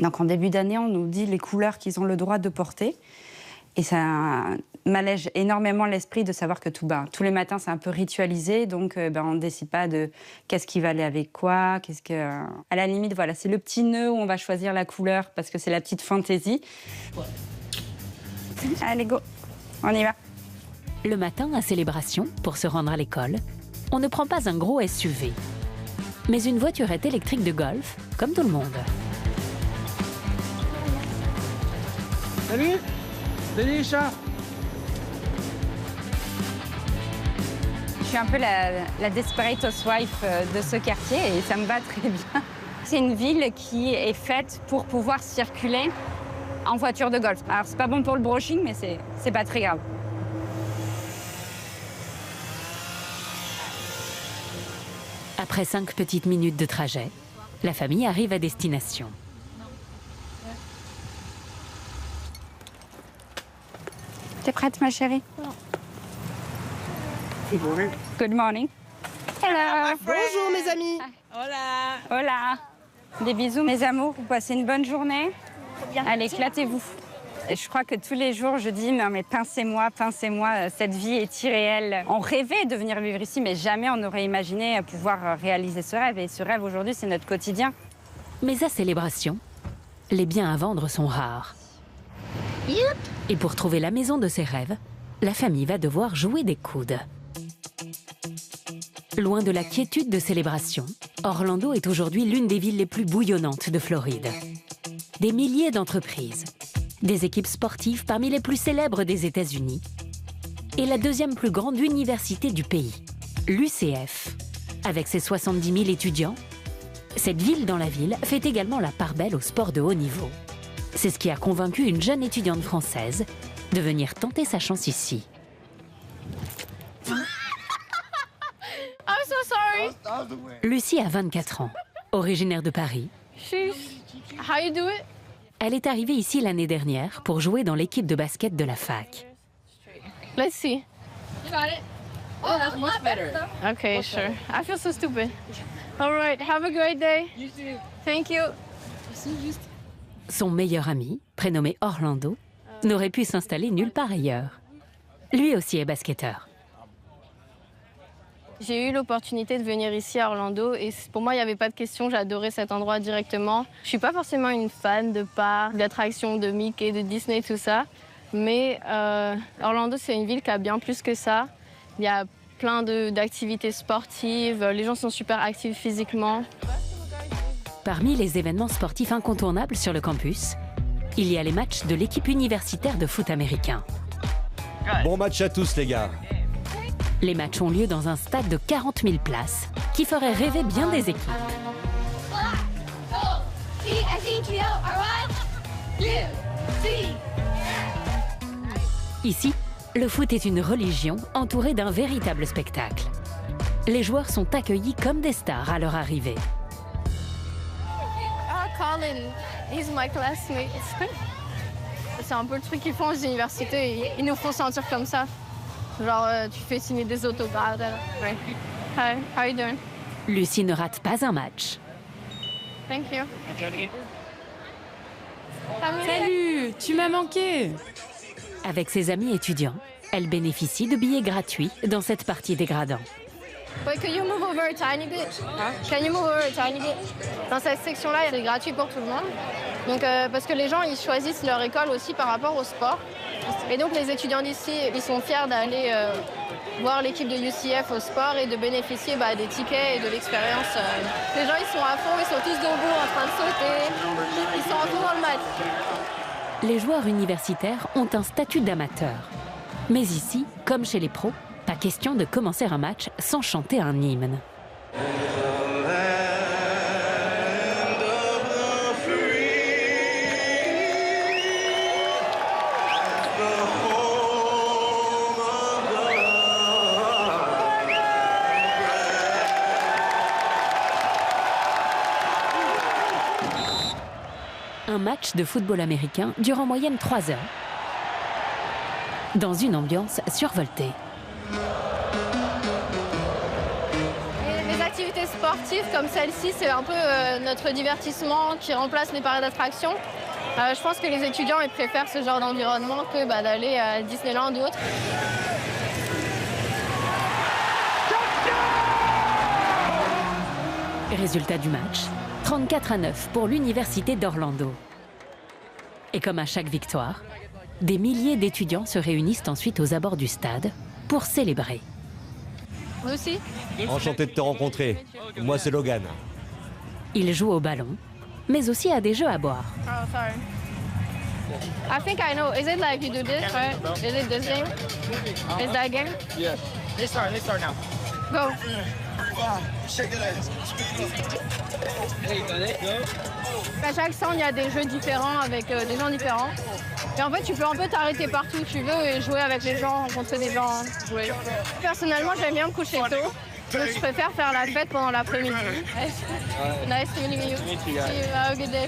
Donc, en début d'année, on nous dit les couleurs qu'ils ont le droit de porter. Et ça m'allège énormément l'esprit de savoir que tous les matins, c'est un peu ritualisé. Donc, on ne décide pas de qu'est-ce qui va aller avec quoi. À la limite, voilà, c'est le petit nœud où on va choisir la couleur parce que c'est la petite fantaisie. Ouais. Allez, go, on y va. Le matin, à Célébration, pour se rendre à l'école, on ne prend pas un gros SUV, mais une voiturette électrique de golf, comme tout le monde. Salut! Salut les chats! Je suis un peu la desperate housewife de ce quartier et ça me va très bien. C'est une ville qui est faite pour pouvoir circuler en voiture de golf. Alors c'est pas bon pour le brushing, mais c'est pas très grave. Après 5 petites minutes de trajet, la famille arrive à destination. T'es prête, ma chérie? Good morning. Hello. Bonjour, mes amis. Hola. Hola. Des bisous, mes amours. Vous passez une bonne journée. Allez, éclatez-vous. Et je crois que tous les jours, je dis, non mais pincez-moi, cette vie est irréelle. On rêvait de venir vivre ici, mais jamais on n'aurait imaginé pouvoir réaliser ce rêve. Et ce rêve, aujourd'hui, c'est notre quotidien. Mais à Célébration, les biens à vendre sont rares. Et pour trouver la maison de ses rêves, la famille va devoir jouer des coudes. Loin de la quiétude de Célébration, Orlando est aujourd'hui l'une des villes les plus bouillonnantes de Floride. Des milliers d'entreprises, des équipes sportives parmi les plus célèbres des États-Unis et la deuxième plus grande université du pays, l'UCF. Avec ses 70 000 étudiants, cette ville dans la ville fait également la part belle au sport de haut niveau. C'est ce qui a convaincu une jeune étudiante française de venir tenter sa chance ici. I'm so sorry. Lucie a 24 ans, originaire de Paris. How you do it? Elle est arrivée ici l'année dernière pour jouer dans l'équipe de basket de la fac. Let's see. You got it. Oh, that's much better. Okay, sure. I feel so stupid. All right, have a great day. You too. Thank you. Son meilleur ami, prénommé Orlando, n'aurait pu s'installer nulle part ailleurs. Lui aussi est basketteur. J'ai eu l'opportunité de venir ici à Orlando et pour moi, il n'y avait pas de question. J'adorais cet endroit directement. Je ne suis pas forcément une fan de parcs, d'attractions, de Mickey, de Disney, tout ça. Mais Orlando, c'est une ville qui a bien plus que ça. Il y a plein d'activités sportives. Les gens sont super actifs physiquement. Parmi les événements sportifs incontournables sur le campus, il y a les matchs de l'équipe universitaire de foot américain. Bon match à tous, les gars. Les matchs ont lieu dans un stade de 40 000 places, qui ferait rêver bien des équipes. Ici, le foot est une religion entourée d'un véritable spectacle. Les joueurs sont accueillis comme des stars à leur arrivée. Colin, he's my classmate. C'est un peu le truc qu'ils font aux universités. Ils nous font sentir comme ça. Genre, tu fais signer des autographes. Ouais. Hi, how you doing? Lucie ne rate pas un match. Thank you. Salut, tu m'as manqué. Avec ses amis étudiants, elle bénéficie de billets gratuits dans cette partie dégradant. Wait, can you move over a tiny bit? Can you move over a tiny bit? Dans cette section-là, c'est gratuit pour tout le monde. Donc, parce que les gens, ils choisissent leur école aussi par rapport au sport. Et donc, les étudiants d'ici, ils sont fiers d'aller voir l'équipe de UCF au sport et de bénéficier des tickets et de l'expérience. Les gens, ils sont à fond, ils sont tous debout en train de sauter. Ils sont à fond dans le match. Les joueurs universitaires ont un statut d'amateur. Mais ici, comme chez les pros, pas question de commencer un match sans chanter un hymne. Un match de football américain dure en moyenne 3 heures, dans une ambiance survoltée. Les activités sportives comme celle-ci, c'est un peu notre divertissement qui remplace les parcs d'attractions. Je pense que les étudiants ils préfèrent ce genre d'environnement que d'aller à Disneyland ou autre. Résultat du match, 34-9 pour l'université d'Orlando. Et comme à chaque victoire, des milliers d'étudiants se réunissent ensuite aux abords du stade pour célébrer. Moi aussi. Enchanté de te rencontrer. Moi, c'est Logan. Ils jouent au ballon, mais aussi à des jeux à boire. Oh, sorry. I think I know. Is it like you do this, right? Is it this game? Is that game? Yeah. They start now. Go. À chaque stand, il y a des jeux différents avec des gens différents. Et en fait, tu peux un peu t'arrêter partout où tu veux et jouer avec les gens, rencontrer des gens, jouer. Personnellement, j'aime bien me coucher tôt. Donc, je préfère faire la fête pendant l'après-midi. Nice to meet you. See you. Have a good day.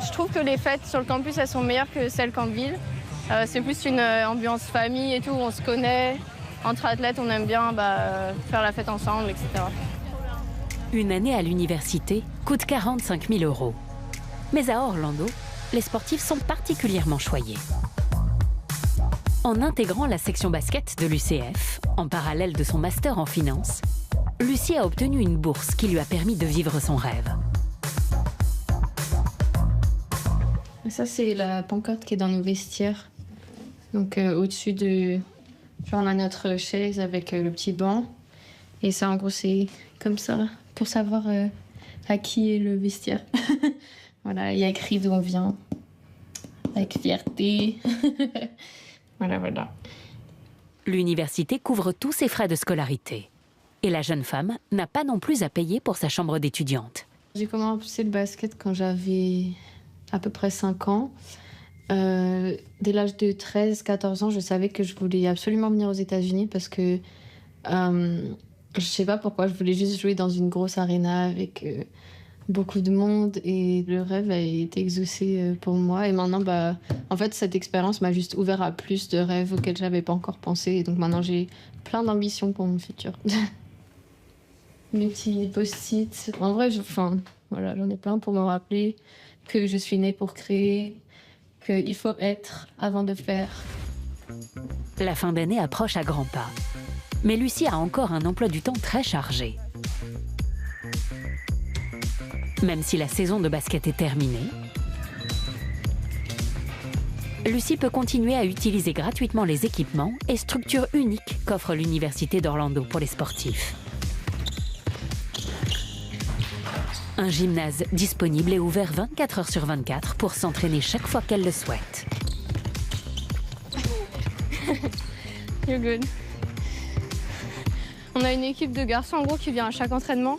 Je trouve que les fêtes sur le campus, elles sont meilleures que celles qu'en ville. C'est plus une ambiance famille et tout, on se connaît. Entre athlètes, on aime bien faire la fête ensemble, etc. Une année à l'université coûte 45 000 €. Mais à Orlando, les sportifs sont particulièrement choyés. En intégrant la section basket de l'UCF, en parallèle de son master en finance, Lucie a obtenu une bourse qui lui a permis de vivre son rêve. Ça, c'est la pancarte qui est dans nos vestiaires. Donc, au-dessus de... Genre, on a notre chaise avec le petit banc. Et ça, en gros, c'est comme ça, pour savoir à qui est le vestiaire. Voilà, il y a écrit d'où on vient. Avec fierté. Voilà. L'université couvre tous ses frais de scolarité. Et la jeune femme n'a pas non plus à payer pour sa chambre d'étudiante. J'ai commencé le basket quand j'avais à peu près 5 ans. Dès l'âge de 13-14 ans, je savais que je voulais absolument venir aux États-Unis parce que je sais pas pourquoi, je voulais juste jouer dans une grosse arena avec beaucoup de monde et le rêve a été exaucé pour moi. Et maintenant, en fait, cette expérience m'a juste ouvert à plus de rêves auxquels j'avais pas encore pensé. Et donc maintenant, j'ai plein d'ambitions pour mon futur. Mes petits post-it. En vrai, j'en ai plein pour me rappeler que je suis née pour créer, qu'il faut être avant de faire. La fin d'année approche à grands pas. Mais Lucie a encore un emploi du temps très chargé. Même si la saison de basket est terminée, Lucie peut continuer à utiliser gratuitement les équipements et structures uniques qu'offre l'Université d'Orlando pour les sportifs. Un gymnase disponible et ouvert 24 heures sur 24 pour s'entraîner chaque fois qu'elle le souhaite. You're good. On a une équipe de garçons en gros qui vient à chaque entraînement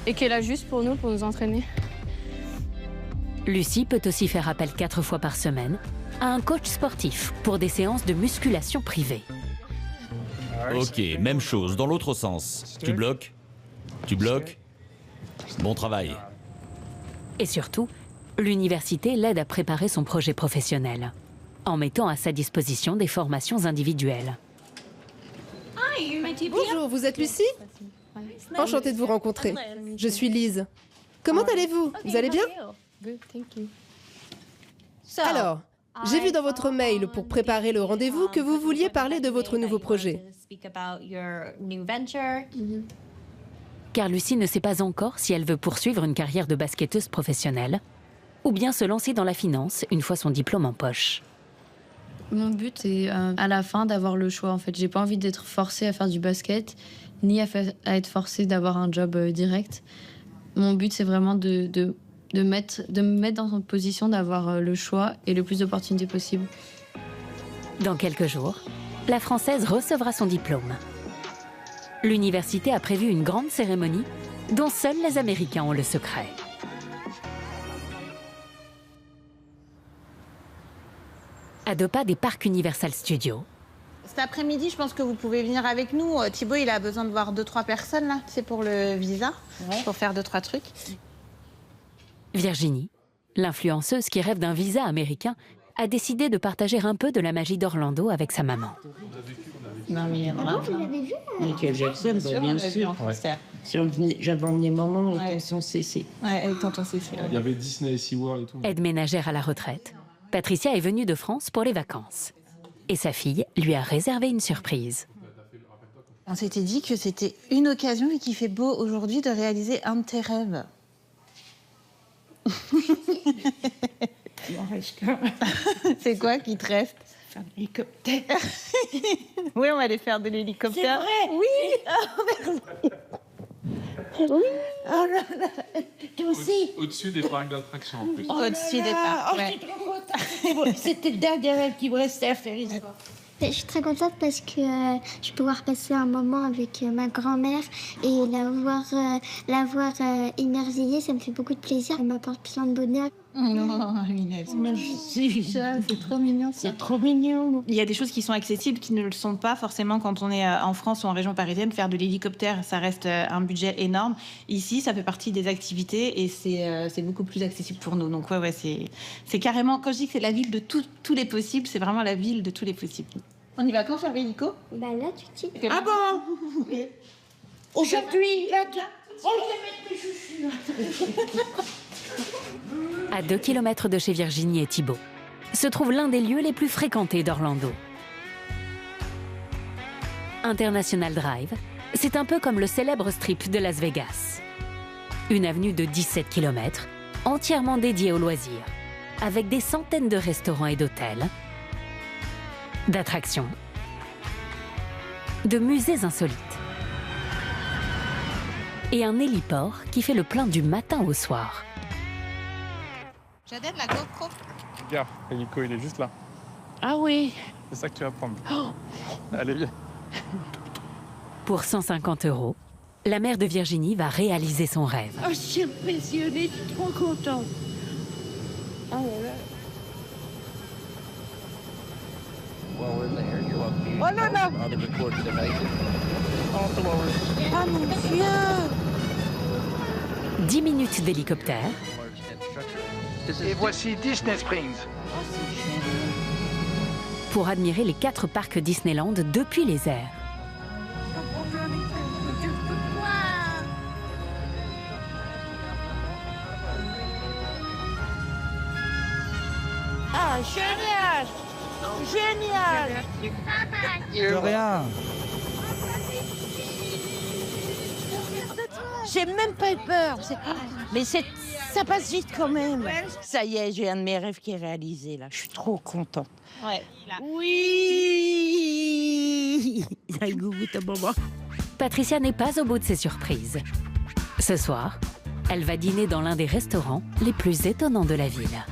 et qui est là juste pour nous entraîner. Lucie peut aussi faire appel 4 fois par semaine à un coach sportif pour des séances de musculation privée. Ok, même chose, dans l'autre sens. Tu bloques. Bon travail. Et surtout, l'université l'aide à préparer son projet professionnel, en mettant à sa disposition des formations individuelles. Bonjour, vous êtes Lucie? Enchantée de vous rencontrer. Je suis Lise. Comment allez-vous? Vous allez bien? Alors, j'ai vu dans votre mail pour préparer le rendez-vous que vous vouliez parler de votre nouveau projet. Car Lucie ne sait pas encore si elle veut poursuivre une carrière de basketteuse professionnelle ou bien se lancer dans la finance une fois son diplôme en poche. Mon but, c'est à la fin d'avoir le choix. En fait, j'ai pas envie d'être forcée à faire du basket, ni à être forcée d'avoir un job direct. Mon but, c'est vraiment de me mettre dans une position d'avoir le choix et le plus d'opportunités possible. Dans quelques jours, la Française recevra son diplôme. L'université a prévu une grande cérémonie dont seuls les Américains ont le secret. À 2 pas des parcs Universal Studios. Cet après-midi, je pense que vous pouvez venir avec nous. Thibaut, il a besoin de voir 2-3 personnes, là. C'est pour le visa, pour faire 2-3 trucs. Virginie, l'influenceuse qui rêve d'un visa américain, a décidé de partager un peu de la magie d'Orlando avec sa maman. Non, mais vous l'avez vu? Michael Jackson, bien sûr. J'avais emmené maman et tonton Cécé. Ouais, et tonton Cécé. Il y avait Disney et SeaWorld et tout. Aide ménagère à la retraite, Patricia est venue de France pour les vacances. Et sa fille lui a réservé une surprise. On s'était dit que c'était une occasion, vu qu'il fait beau aujourd'hui, de réaliser un de tes rêves. Il en reste qu'un. C'est quoi qui te reste? Faire de l'hélicoptère. Oui, on va aller faire de l'hélicoptère. C'est vrai? Oui. Oui. Oh là là. Toi aussi. Au-dessus des parcs d'attractions en plus. Oh, au-dessus des parcs, oh, ouais. C'était le dernier rêve qui me restait à faire ici. Je suis très contente parce que je vais pouvoir passer un moment avec ma grand-mère et la voir émerveillée, ça me fait beaucoup de plaisir. Elle m'apporte plein de bonheur. Oh, Inès. Merci, c'est trop mignon. C'est trop mignon. Il y a des choses qui sont accessibles qui ne le sont pas forcément quand on est en France ou en région parisienne. Faire de l'hélicoptère, ça reste un budget énorme. Ici, ça fait partie des activités et c'est beaucoup plus accessible pour nous. Donc ouais, c'est carrément, quand je dis que c'est la ville de tous les possibles, c'est vraiment la ville de tous les possibles. On y va quand faire l'hélico? Bah là, tu dis. Ah bon? Aujourd'hui, là, on va mettre mes chouchous. À 2 km de chez Virginie et Thibaut, se trouve l'un des lieux les plus fréquentés d'Orlando. International Drive, c'est un peu comme le célèbre strip de Las Vegas. Une avenue de 17 km, entièrement dédiée aux loisirs, avec des centaines de restaurants et d'hôtels, d'attractions, de musées insolites et un héliport qui fait le plein du matin au soir. J'adore la GoPro. Regarde, l'hélico, il est juste là. Ah oui. C'est ça que tu vas prendre. Oh. Allez, viens. Pour 150 €, la mère de Virginie va réaliser son rêve. Oh, je suis impressionnée, je suis trop contente. Oh là là. Oh là là. Ah mon Dieu. 10 minutes d'hélicoptère. Et voici Disney Springs. Pour admirer les 4 parcs Disneyland depuis les airs. Ah, génial. Génial. De rien. J'ai même pas eu peur. Mais ça passe vite quand même. Ça y est, j'ai un de mes rêves qui est réalisé là. Je suis trop contente. Ouais. Oui. Patricia n'est pas au bout de ses surprises. Ce soir, elle va dîner dans l'un des restaurants les plus étonnants de la ville.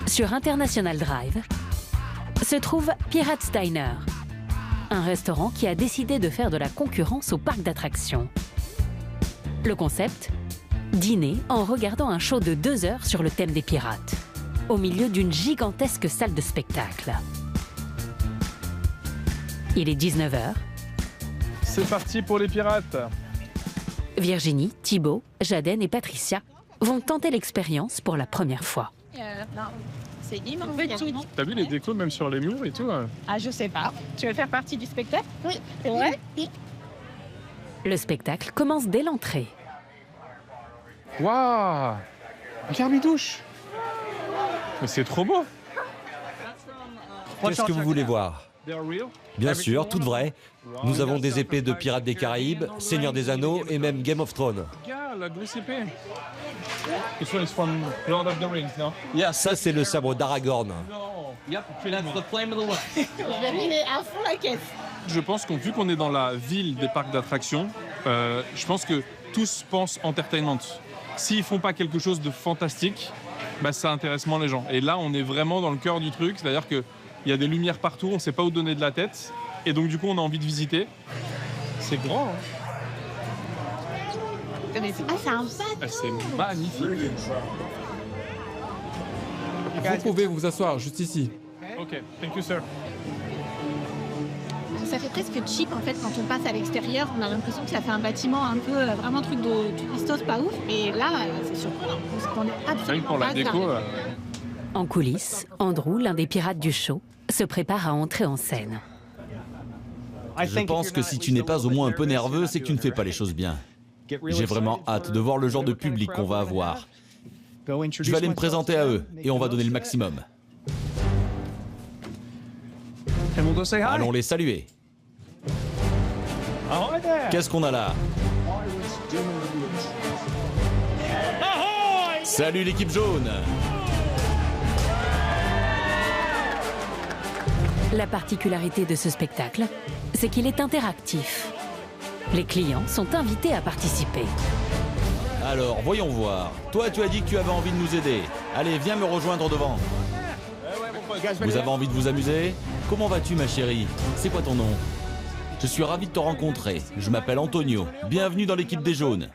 Sur International Drive se trouve Pirates Diner, un restaurant qui a décidé de faire de la concurrence au parc d'attractions. Le concept ? Dîner en regardant un show de 2 heures sur le thème des pirates, au milieu d'une gigantesque salle de spectacle. Il est 19 h. C'est parti pour les pirates. Virginie, Thibaut, Jaden et Patricia vont tenter l'expérience pour la première fois. Non, c'est immense. T'as vu les décos même sur les murs et tout? Ah, je sais pas. Tu veux faire partie du spectacle? Oui. C'est vrai? Le spectacle commence dès l'entrée. Waouh! Un Kirby-douche! Mais c'est trop beau! Qu'est-ce que vous voulez voir? Bien sûr, toutes vraies. Nous avons des épées de Pirates des Caraïbes, Seigneur des Anneaux et même Game of Thrones. Regarde, la grosse épée! This one is from Lord of the Rings, non? Ça, c'est le sabre d'Aragorn. Yep, that's the flame of the west. Il est à fond la caisse. Je pense qu'on vu qu'on est dans la ville des parcs d'attractions, je pense que tous pensent entertainment. S'ils font pas quelque chose de fantastique, bah ça intéresse moins les gens. Et là, on est vraiment dans le cœur du truc, c'est-à-dire qu'il y a des lumières partout, on sait pas où donner de la tête, et donc du coup, on a envie de visiter. C'est grand, hein? Ah, c'est un bateau. C'est magnifique. Vous pouvez vous asseoir juste ici. Ok, thank you, sir. Ça fait presque cheap en fait quand on passe à l'extérieur. On a l'impression que ça fait un bâtiment un peu vraiment truc de touristos pas ouf. Et là, c'est surprenant parce qu'on est absolument pour la déco. En coulisses, Andrew, l'un des pirates du show, se prépare à entrer en scène. Je pense que si tu n'es pas au moins un peu nerveux, c'est que tu ne fais pas les choses bien. J'ai vraiment hâte de voir le genre de public qu'on va avoir. Je vais aller me présenter à eux et on va donner le maximum. Allons les saluer. Qu'est-ce qu'on a là? Salut l'équipe jaune! La particularité de ce spectacle, c'est qu'il est interactif. Les clients sont invités à participer. Alors, voyons voir. Toi, tu as dit que tu avais envie de nous aider. Allez, viens me rejoindre devant. Vous avez envie de vous amuser? Comment vas-tu, ma chérie? C'est quoi ton nom? Je suis ravi de te rencontrer. Je m'appelle Antonio. Bienvenue dans l'équipe des jaunes.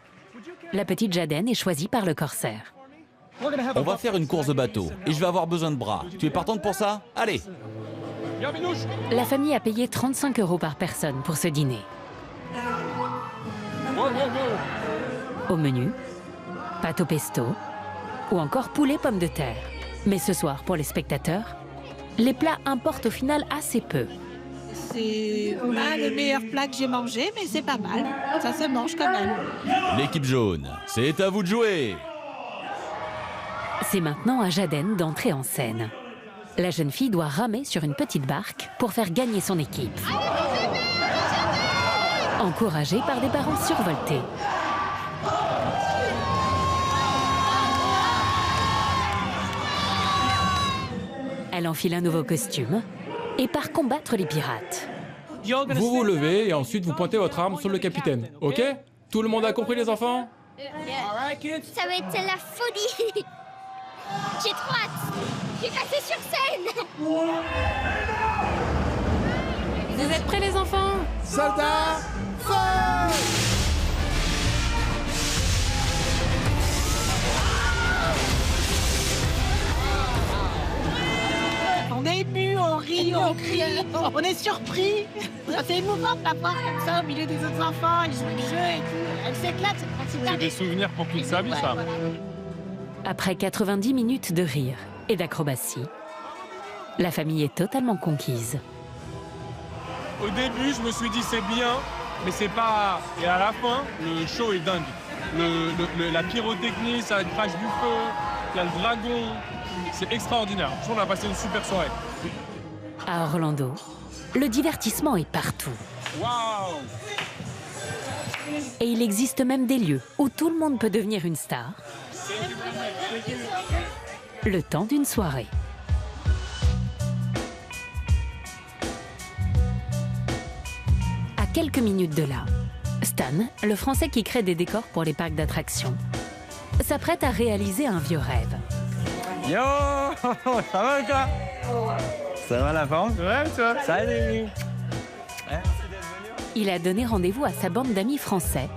La petite Jaden est choisie par le corsaire. On va faire une course de bateau et je vais avoir besoin de bras. Tu es partante pour ça? Allez! La famille a payé 35 € par personne pour ce dîner. Au menu, pâte au pesto ou encore poulet pommes de terre. Mais ce soir, pour les spectateurs, les plats importent au final assez peu. C'est pas le meilleur plat que j'ai mangé, mais c'est pas mal. Ça se mange quand même. L'équipe jaune, c'est à vous de jouer! C'est maintenant à Jaden d'entrer en scène. La jeune fille doit ramer sur une petite barque pour faire gagner son équipe. Encouragée par des parents survoltés. Elle enfile un nouveau costume et part combattre les pirates. Vous vous levez et ensuite vous pointez votre arme sur le capitaine, ok? Tout le monde a compris les enfants? Ça va être la folie. J'ai trop hâte. Je vais passer sur scène. Vous êtes prêts les enfants? Soldats, feu! On est ému, on rit, on crie, on est surpris. C'est émouvant de la voir comme ça au milieu des autres enfants. Ils jouent le jeu et tout. Elle s'éclate, cette principale. C'est des souvenirs pour toute sa vie, ça. Après 90 minutes de rire et d'acrobatie, la famille est totalement conquise. Au début, je me suis dit c'est bien, mais c'est pas... Et à la fin, le show est dingue. La pyrotechnie, ça crache du feu, il y a le dragon. C'est extraordinaire. Je trouve qu'on a passé une super soirée. À Orlando, le divertissement est partout. Waouh! Et il existe même des lieux où tout le monde peut devenir une star. Le temps d'une soirée. À quelques minutes de là, Stan, le Français qui crée des décors pour les parcs d'attractions, s'apprête à réaliser un vieux rêve. Yo, ça va toi? Ça va la forme? Ouais, toi? Salut! Il a donné rendez-vous à sa bande d'amis français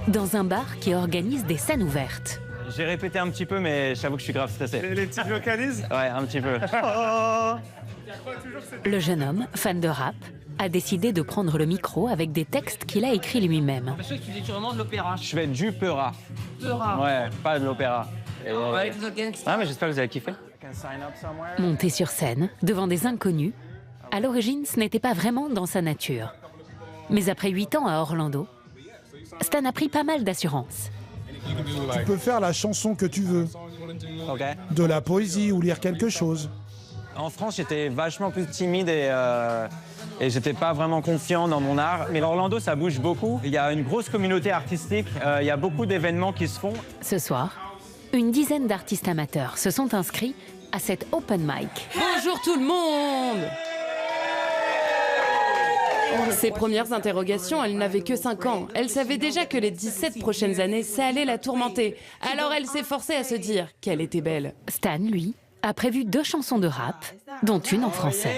dans un bar qui organise des scènes ouvertes. J'ai répété un petit peu, mais j'avoue que je suis grave stressé. Les petites vocalises? Ouais, un petit peu. Le jeune homme, fan de rap, a décidé de prendre le micro avec des textes qu'il a écrits lui-même. Je sais que tu dis sûrement de l'opéra. Je fais du peura. Peura? Ouais, pas de l'opéra. Ouais, ah, mais j'espère que vous avez kiffé. Monté sur scène, devant des inconnus, à l'origine, ce n'était pas vraiment dans sa nature. Mais après 8 ans à Orlando, Stan a pris pas mal d'assurance. Tu peux faire la chanson que tu veux. Okay. De la poésie ou lire quelque chose. En France, j'étais vachement plus timide et j'étais pas vraiment confiant dans mon art. Mais Orlando, ça bouge beaucoup. Il y a une grosse communauté artistique. Il y a beaucoup d'événements qui se font. Ce soir, une dizaine d'artistes amateurs se sont inscrits à cet open mic. Bonjour tout le monde! Ses premières interrogations, elle n'avait que 5 ans. Elle savait déjà que les 17 prochaines années, ça allait la tourmenter. Alors elle s'est forcée à se dire qu'elle était belle. Stan, lui, a prévu 2 chansons de rap, dont une en français.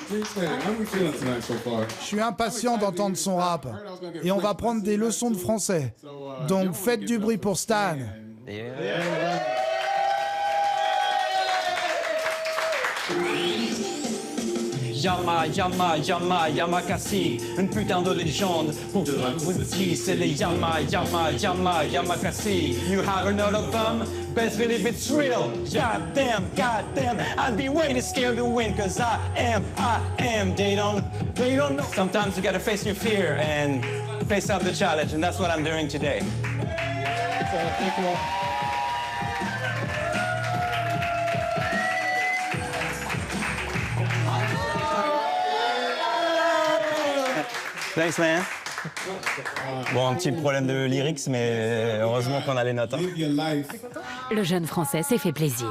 Je suis impatient d'entendre son rap. Et on va prendre des leçons de français. Donc faites du bruit pour Stan. Yamakasi, une putain de légende. Pour de Whisky, c'est les Yamakasi. You haven't heard of them? Best believe it's real. Goddamn, I'd be way too scared to win, cause I am. They don't know. Sometimes you gotta face your fear and face up the challenge, and that's what I'm doing today. Thanks, man. Bon, un petit problème de lyrics, mais heureusement qu'on a les notes. Hein. Le jeune Français s'est fait plaisir.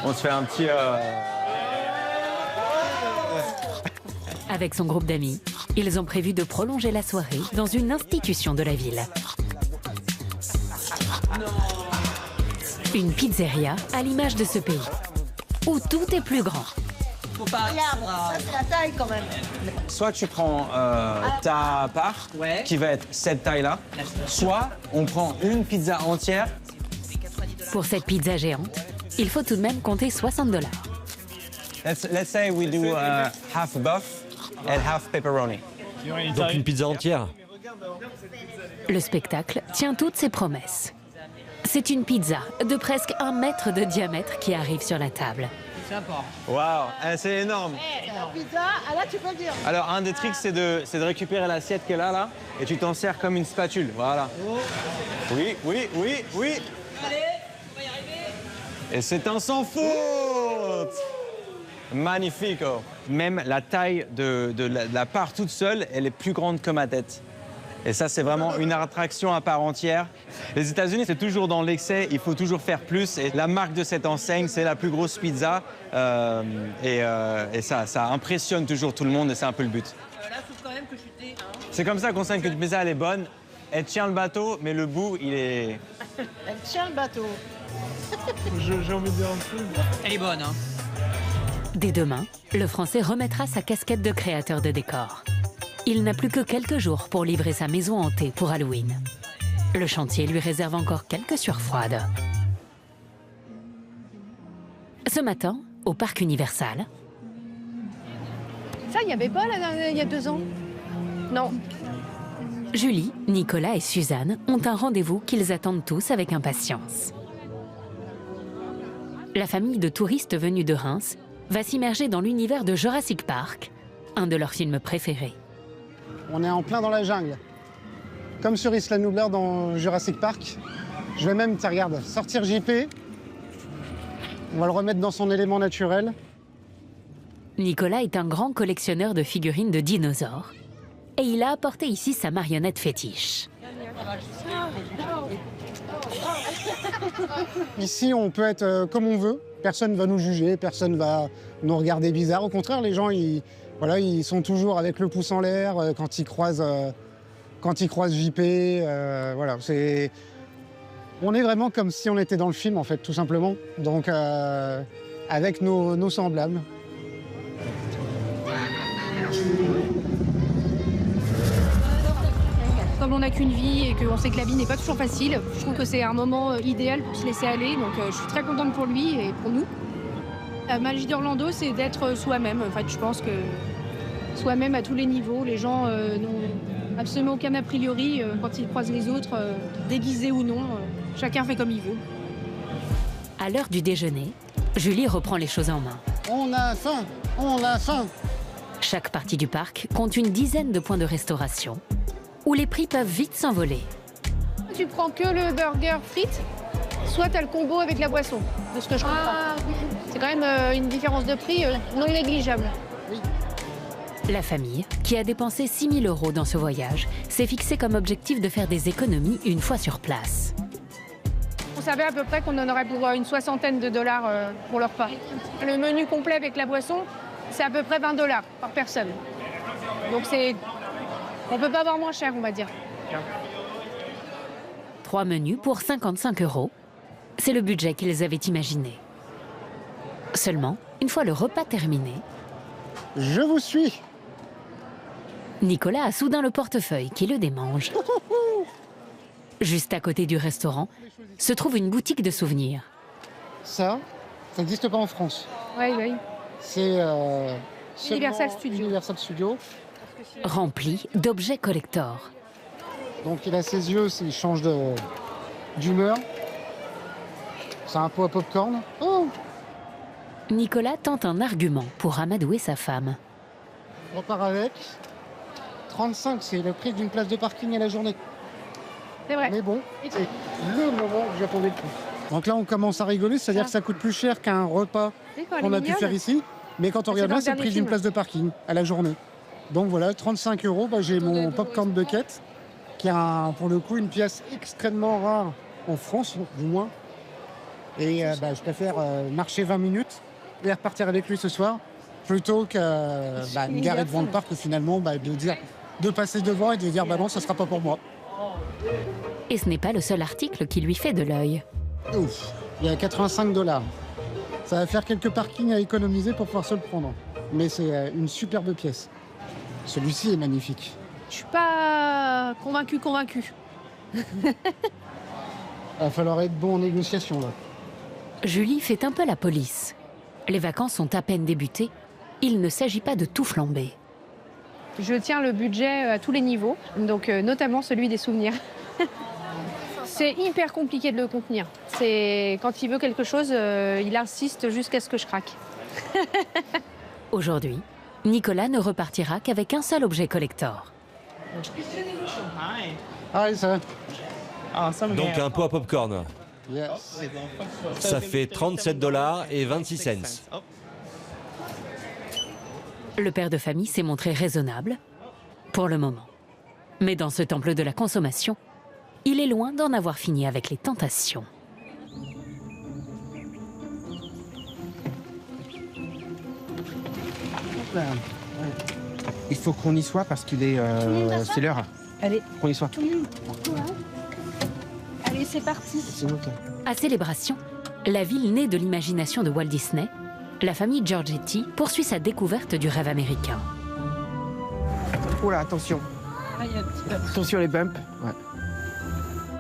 On se fait un petit... Avec son groupe d'amis, ils ont prévu de prolonger la soirée dans une institution de la ville. Une pizzeria à l'image de ce pays, où tout est plus grand. Faut pas... Ça, c'est la taille quand même. Soit tu prends ta part, qui va être cette taille-là, soit on prend une pizza entière. Pour cette pizza géante, il faut tout de même compter $60. Let's say we do half buff and half pepperoni. Donc une pizza entière. Le spectacle tient toutes ses promesses. C'est une pizza de presque 1 mètre de diamètre qui arrive sur la table. sympa. Waouh, c'est énorme. La pizza, ah là tu peux le dire. Alors, un des tricks, c'est de récupérer l'assiette qui est là, et tu t'en sers comme une spatule. Voilà. Oui, oui, oui, oui. Allez, on va y arriver. Et c'est un sans faute. Magnifico. Même la taille de la part toute seule, elle est plus grande que ma tête. Et ça, c'est vraiment une attraction à part entière. Les États-Unis, c'est toujours dans l'excès, il faut toujours faire plus. Et la marque de cette enseigne, c'est la plus grosse pizza. Et ça impressionne toujours tout le monde et c'est un peu le but. Là, il faut quand même que je t'ai. C'est comme ça qu'on sait qu'une pizza, elle est bonne. Elle tient le bateau, mais le bout, il est... Elle tient le bateau. J'ai envie de dire un truc. Elle est bonne, hein. Dès demain, le Français remettra sa casquette de créateur de décor. Il n'a plus que quelques jours pour livrer sa maison hantée pour Halloween. Le chantier lui réserve encore quelques sueurs froides. Ce matin, au parc Universal... Ça, il n'y avait pas là, il y a 2 ans? Non. Julie, Nicolas et Suzanne ont un rendez-vous qu'ils attendent tous avec impatience. La famille de touristes venus de Reims va s'immerger dans l'univers de Jurassic Park, un de leurs films préférés. On est en plein dans la jungle. Comme sur Isla Nublar dans Jurassic Park. Je vais même, regarde, sortir JP. On va le remettre dans son élément naturel. Nicolas est un grand collectionneur de figurines de dinosaures. Et il a apporté ici sa marionnette fétiche. Ici, on peut être comme on veut. Personne ne va nous juger, personne ne va nous regarder bizarre. Au contraire, les gens, ils sont toujours avec le pouce en l'air quand ils croisent JP. Voilà, on est vraiment comme si on était dans le film, en fait, tout simplement. Donc, avec nos semblables. Comme on n'a qu'une vie et qu'on sait que la vie n'est pas toujours facile, je trouve que c'est un moment idéal pour se laisser aller. Donc je suis très contente pour lui et pour nous. La magie d'Orlando, c'est d'être soi-même. En fait, je pense que soi-même à tous les niveaux. Les gens n'ont absolument aucun a priori quand ils croisent les autres, déguisés ou non. Chacun fait comme il veut. À l'heure du déjeuner, Julie reprend les choses en main. On a faim, on a faim. Chaque partie du parc compte une dizaine de points de restauration où les prix peuvent vite s'envoler. Tu prends que le burger frites, soit tu as le combo avec la boisson, de ce que je comprends. C'est quand même une différence de prix non négligeable. La famille, qui a dépensé 6 000 € dans ce voyage, s'est fixé comme objectif de faire des économies une fois sur place. On savait à peu près qu'on en aurait pour une $60 pour leur repas. Le menu complet avec la boisson, c'est à peu près $20 par personne. Donc on peut pas avoir moins cher, on va dire. 3 menus pour 55 €. C'est le budget qu'ils avaient imaginé. Seulement, une fois le repas terminé... Je vous suis. Nicolas a soudain le portefeuille qui le démange. Juste à côté du restaurant, se trouve une boutique de souvenirs. Ça n'existe pas en France. Oui. C'est Universal Studios. Universal Studios. Rempli d'objets collector. Donc il a ses yeux, il change d'humeur. C'est un pot à popcorn. Oh, Nicolas tente un argument pour amadouer sa femme. on repart avec. 35, c'est le prix d'une place de parking à la journée. C'est vrai. Mais bon, c'est le moment que j'attendais le plus. Donc là, on commence à rigoler, c'est-à-dire que ça coûte plus cher qu'un repas qu'on a pu faire ici. Mais quand on regarde bien, c'est le prix d'une place de parking à la journée. Donc voilà, 35 €, j'ai mon popcorn bucket, qui a pour le coup une pièce extrêmement rare en France, du moins. Et je préfère marcher 20 minutes et repartir avec lui ce soir, plutôt que me garer devant le parc et finalement de passer devant et de dire non, ça ne sera pas pour moi. Et ce n'est pas le seul article qui lui fait de l'œil. Ouf, il y a 85 $. Ça va faire quelques parkings à économiser pour pouvoir se le prendre. Mais c'est une superbe pièce. Celui-ci est magnifique. Je suis pas convaincue. Il va falloir être bon en négociation, là. Julie fait un peu la police. Les vacances sont à peine débutées. Il ne s'agit pas de tout flamber. Je tiens le budget à tous les niveaux, donc notamment celui des souvenirs. C'est hyper compliqué de le contenir. Quand il veut quelque chose, il insiste jusqu'à ce que je craque. Aujourd'hui, Nicolas ne repartira qu'avec un seul objet collector. Donc un pot à popcorn. Ça fait 37 $ et 26 cents. Le père de famille s'est montré raisonnable, pour le moment. Mais dans ce temple de la consommation, il est loin d'en avoir fini avec les tentations. Il faut qu'on y soit parce qu'il est... c'est l'heure. Allez. Qu'on y soit. Allez, c'est parti. À Célébration, la ville née de l'imagination de Walt Disney, la famille Giorgetti poursuit sa découverte du rêve américain. Oh là, attention. Attention les bumps. Ouais.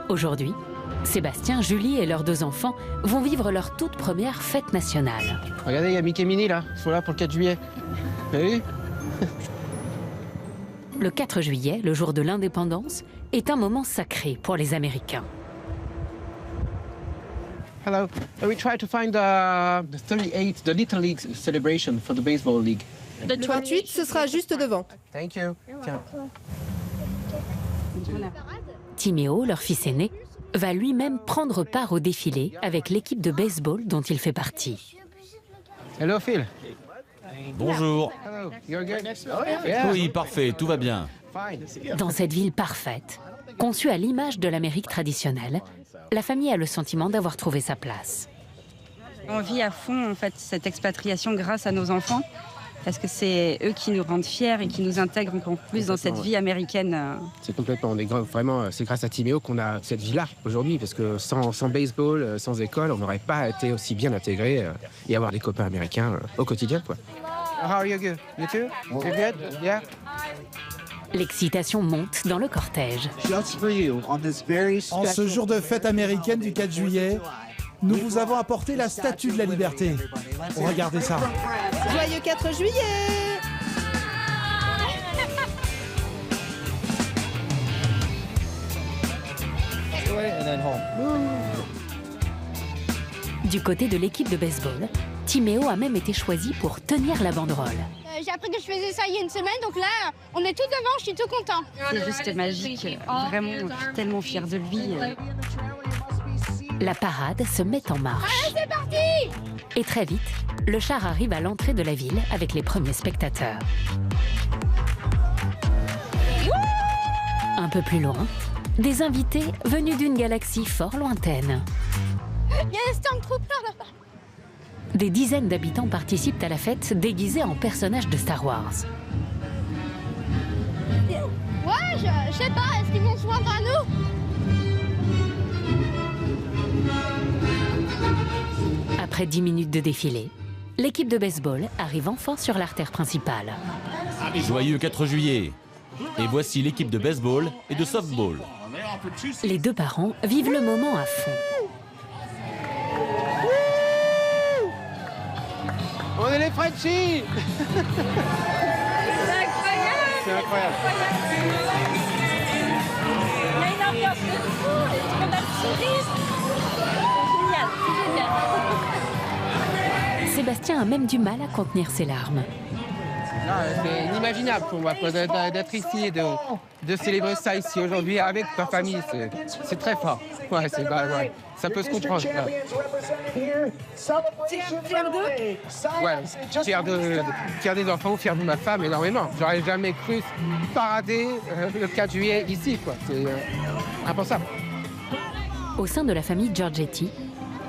Aujourd'hui, Sébastien, Julie et leurs 2 enfants vont vivre leur toute première fête nationale. Regardez, il y a Mickey et Minnie là. Ils sont là pour le 4 juillet. Vous avez vu? Le 4 juillet, le jour de l'indépendance, est un moment sacré pour les Américains. Hello. We try to find the 38, the Little League celebration for the baseball league. Le 38, ce sera juste devant. Thank you. Tiens. Timéo, leur fils aîné, va lui-même prendre part au défilé avec l'équipe de baseball dont il fait partie. Hello Phil. Bonjour. Hello. You're good? Oui, parfait, tout va bien. Dans cette ville parfaite, conçue à l'image de l'Amérique traditionnelle, la famille a le sentiment d'avoir trouvé sa place. On vit à fond en fait cette expatriation grâce à nos enfants, parce que c'est eux qui nous rendent fiers et qui nous intègrent encore plus dans cette vie américaine. C'est complètement, on est vraiment, c'est grâce à Timéo qu'on a cette vie-là aujourd'hui, parce que sans baseball, sans école, on n'aurait pas été aussi bien intégrés et avoir des copains américains au quotidien, quoi. How are you good? You too? You good? Yeah. L'excitation monte dans le cortège. En ce jour de fête américaine du 4 juillet, nous vous avons apporté la Statue de la Liberté. Regardez ça. Joyeux 4 juillet! Du côté de l'équipe de baseball, Timéo a même été choisi pour tenir la banderole. J'ai appris que je faisais ça il y a une semaine, donc là, on est tout devant, je suis tout content. C'est juste magique, vraiment, je suis tellement fière de lui. La parade se met en marche. Allez, c'est parti! Et très vite, le char arrive à l'entrée de la ville avec les premiers spectateurs. Un peu plus loin, des invités venus d'une galaxie fort lointaine. Il y a un Stormtrooper là-bas. Des dizaines d'habitants participent à la fête déguisés en personnages de Star Wars. Ouais, je sais pas, est-ce qu'ils vont se joindre à nous? Après 10 minutes de défilé, l'équipe de baseball arrive enfin sur l'artère principale. Joyeux 4 juillet. Et voici l'équipe de baseball et de softball. Les 2 parents vivent le moment à fond. On est les Frenchies! C'est incroyable! C'est incroyable! Il y a une ambiance de fou, et on a le sourire. C'est génial, c'est génial. Sébastien a même du mal à contenir ses larmes. C'est inimaginable pour moi d'être ici et de célébrer ça ici aujourd'hui avec ta famille. C'est très fort. Ouais, ouais, ça peut se comprendre. Fier d'eux? Ouais, fier des enfants, fier de ma femme énormément. J'aurais jamais cru parader le 4 juillet ici, quoi. C'est impensable. Au sein de la famille Giorgetti,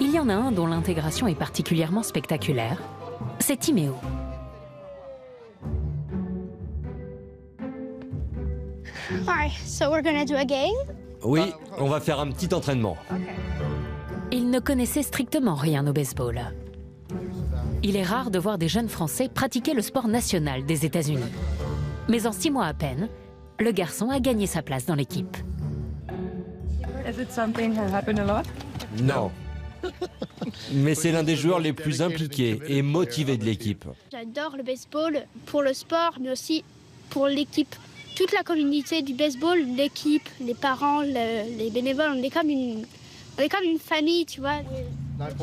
il y en a un dont l'intégration est particulièrement spectaculaire. C'est Timéo. Alright, so we're gonna do a game. Oui, on va faire un petit entraînement. Il ne connaissait strictement rien au baseball. Il est rare de voir des jeunes Français pratiquer le sport national des États-Unis. Mais en 6 mois à peine, le garçon a gagné sa place dans l'équipe. Is it something that happened a lot? Non. Mais c'est l'un des joueurs les plus impliqués et motivés de l'équipe. J'adore le baseball pour le sport, mais aussi pour l'équipe. Toute la communauté du baseball, l'équipe, les parents, les bénévoles, on est comme une famille, tu vois.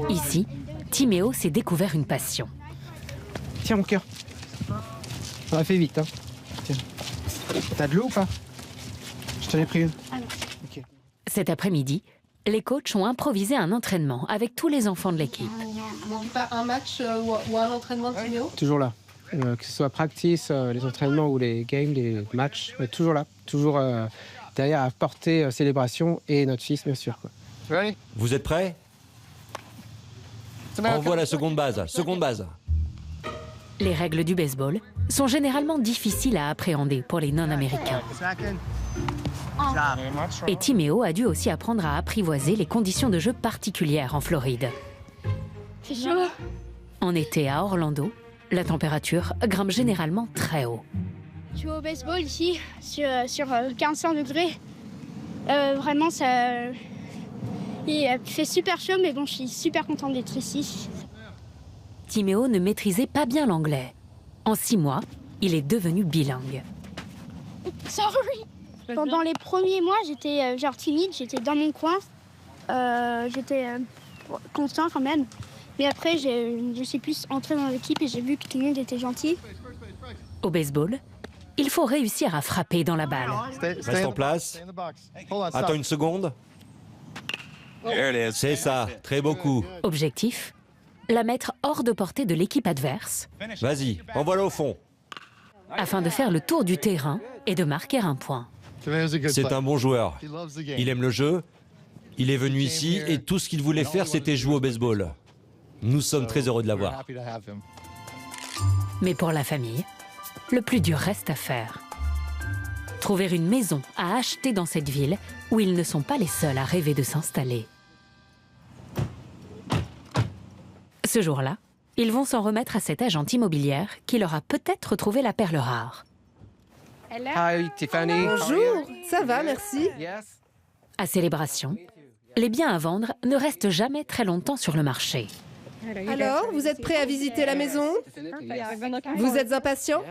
Ici, Timéo s'est découvert une passion. Tiens, mon cœur. On a fait vite, hein. Tiens. T'as de l'eau ou pas? Je t'en ai pris une. Okay. Cet après-midi, les coachs ont improvisé un entraînement avec tous les enfants de l'équipe. Un match ou un entraînement de Timéo? Toujours là. Que ce soit practice, les entraînements ou les games, les matchs, toujours là. Toujours derrière à porter célébration et notre fils, bien sûr. Quoi. Vous êtes prêts? Envoie la seconde base. Seconde base. Les règles du baseball sont généralement difficiles à appréhender pour les non-américains. Et Timéo a dû aussi apprendre à apprivoiser les conditions de jeu particulières en Floride. C'est chaud. En été à Orlando, la température grimpe généralement très haut. Je joue au baseball ici, sur 45 degrés. Vraiment, ça... Il fait super chaud, mais bon, je suis super contente d'être ici. Timéo ne maîtrisait pas bien l'anglais. En 6 mois, il est devenu bilingue. Sorry. Pendant les premiers mois, j'étais genre timide, j'étais dans mon coin. J'étais constant quand même. Mais après, je suis plus entrée dans l'équipe et j'ai vu que tout le monde était gentil. Au baseball, il faut réussir à frapper dans la balle. Reste en place. Attends une seconde. C'est ça, très beau coup. Objectif, la mettre hors de portée de l'équipe adverse. Vas-y, envoie-la au fond. Afin de faire le tour du terrain et de marquer un point. C'est un bon joueur. Il aime le jeu. Il est venu ici et tout ce qu'il voulait faire, c'était jouer au baseball. Nous sommes très heureux de l'avoir. Mais pour la famille, le plus dur reste à faire. Trouver une maison à acheter dans cette ville où ils ne sont pas les seuls à rêver de s'installer. Ce jour-là, ils vont s'en remettre à cette agente immobilière qui leur a peut-être trouvé la perle rare. Hi, Tiffany. Bonjour, ça va, merci. À Célébration, les biens à vendre ne restent jamais très longtemps sur le marché. Alors, vous êtes prêt à visiter la maison? Vous êtes impatient?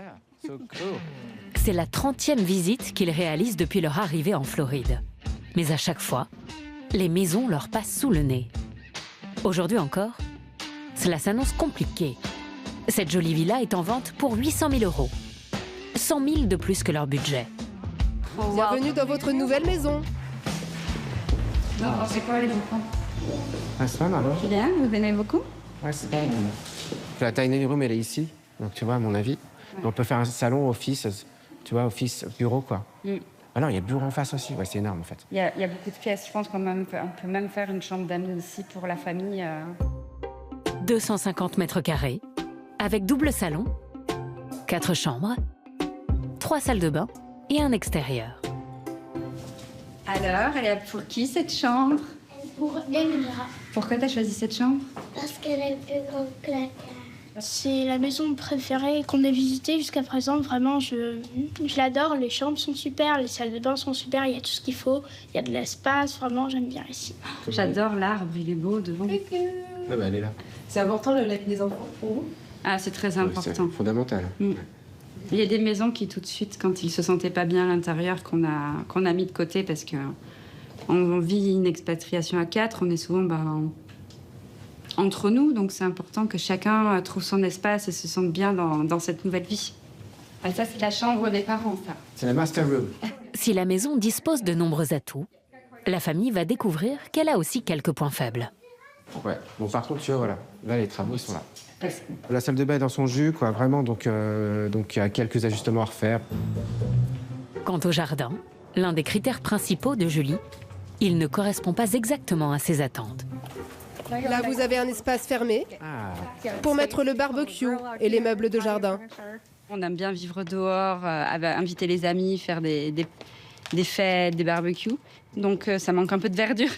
C'est la 30e visite qu'ils réalisent depuis leur arrivée en Floride. Mais à chaque fois, les maisons leur passent sous le nez. Aujourd'hui encore, cela s'annonce compliqué. Cette jolie villa est en vente pour 800 000 €. 100 000 de plus que leur budget. Bienvenue dans votre nouvelle maison. C'est quoi les enfants? C'est pas mal, hein? C'est bien, vous aimez beaucoup? Ouais, c'est pas mal. La tiny room, elle est ici. Donc, tu vois, à mon avis, on peut faire un salon office, tu vois, office, bureau, quoi. Ah non, il y a bureau en face aussi. Ouais, c'est énorme, en fait. Il y a beaucoup de pièces. Je pense qu'on peut même faire une chambre d'amis ici pour la famille. 250 mètres carrés, avec double salon, 4 chambres, 3 salles de bain et un extérieur. Alors, elle est pour qui cette chambre? Pour Elvira. Pourquoi tu as choisi cette chambre? Parce qu'elle est le plus grande que la cave. C'est la maison préférée qu'on ait visitée jusqu'à présent. Vraiment, je l'adore. Les chambres sont super, les salles de bain sont super. Il y a tout ce qu'il faut. Il y a de l'espace. Vraiment, j'aime bien ici. J'adore l'arbre. Il est beau devant. Ah bah, elle est là. C'est important le lac des enfants pour vous? Ah, c'est très important. C'est fondamental. Il y a des maisons qui, tout de suite, quand ils se sentaient pas bien à l'intérieur, qu'on a mis de côté parce que on vit une expatriation à 4. On est souvent entre nous, donc c'est important que chacun trouve son espace et se sente bien dans cette nouvelle vie. Ah, ça, c'est la chambre des parents, ça. C'est la master room. Si la maison dispose de nombreux atouts, la famille va découvrir qu'elle a aussi quelques points faibles. Ouais. Bon, par contre, tu vois, voilà. Là, les travaux sont là. La salle de bain est dans son jus, quoi, vraiment. Donc, il y a quelques ajustements à refaire. Quant au jardin, l'un des critères principaux de Julie, il ne correspond pas exactement à ses attentes. Là, vous avez un espace fermé pour mettre le barbecue et les meubles de jardin. On aime bien vivre dehors, inviter les amis, faire des fêtes, des barbecues. Donc ça manque un peu de verdure.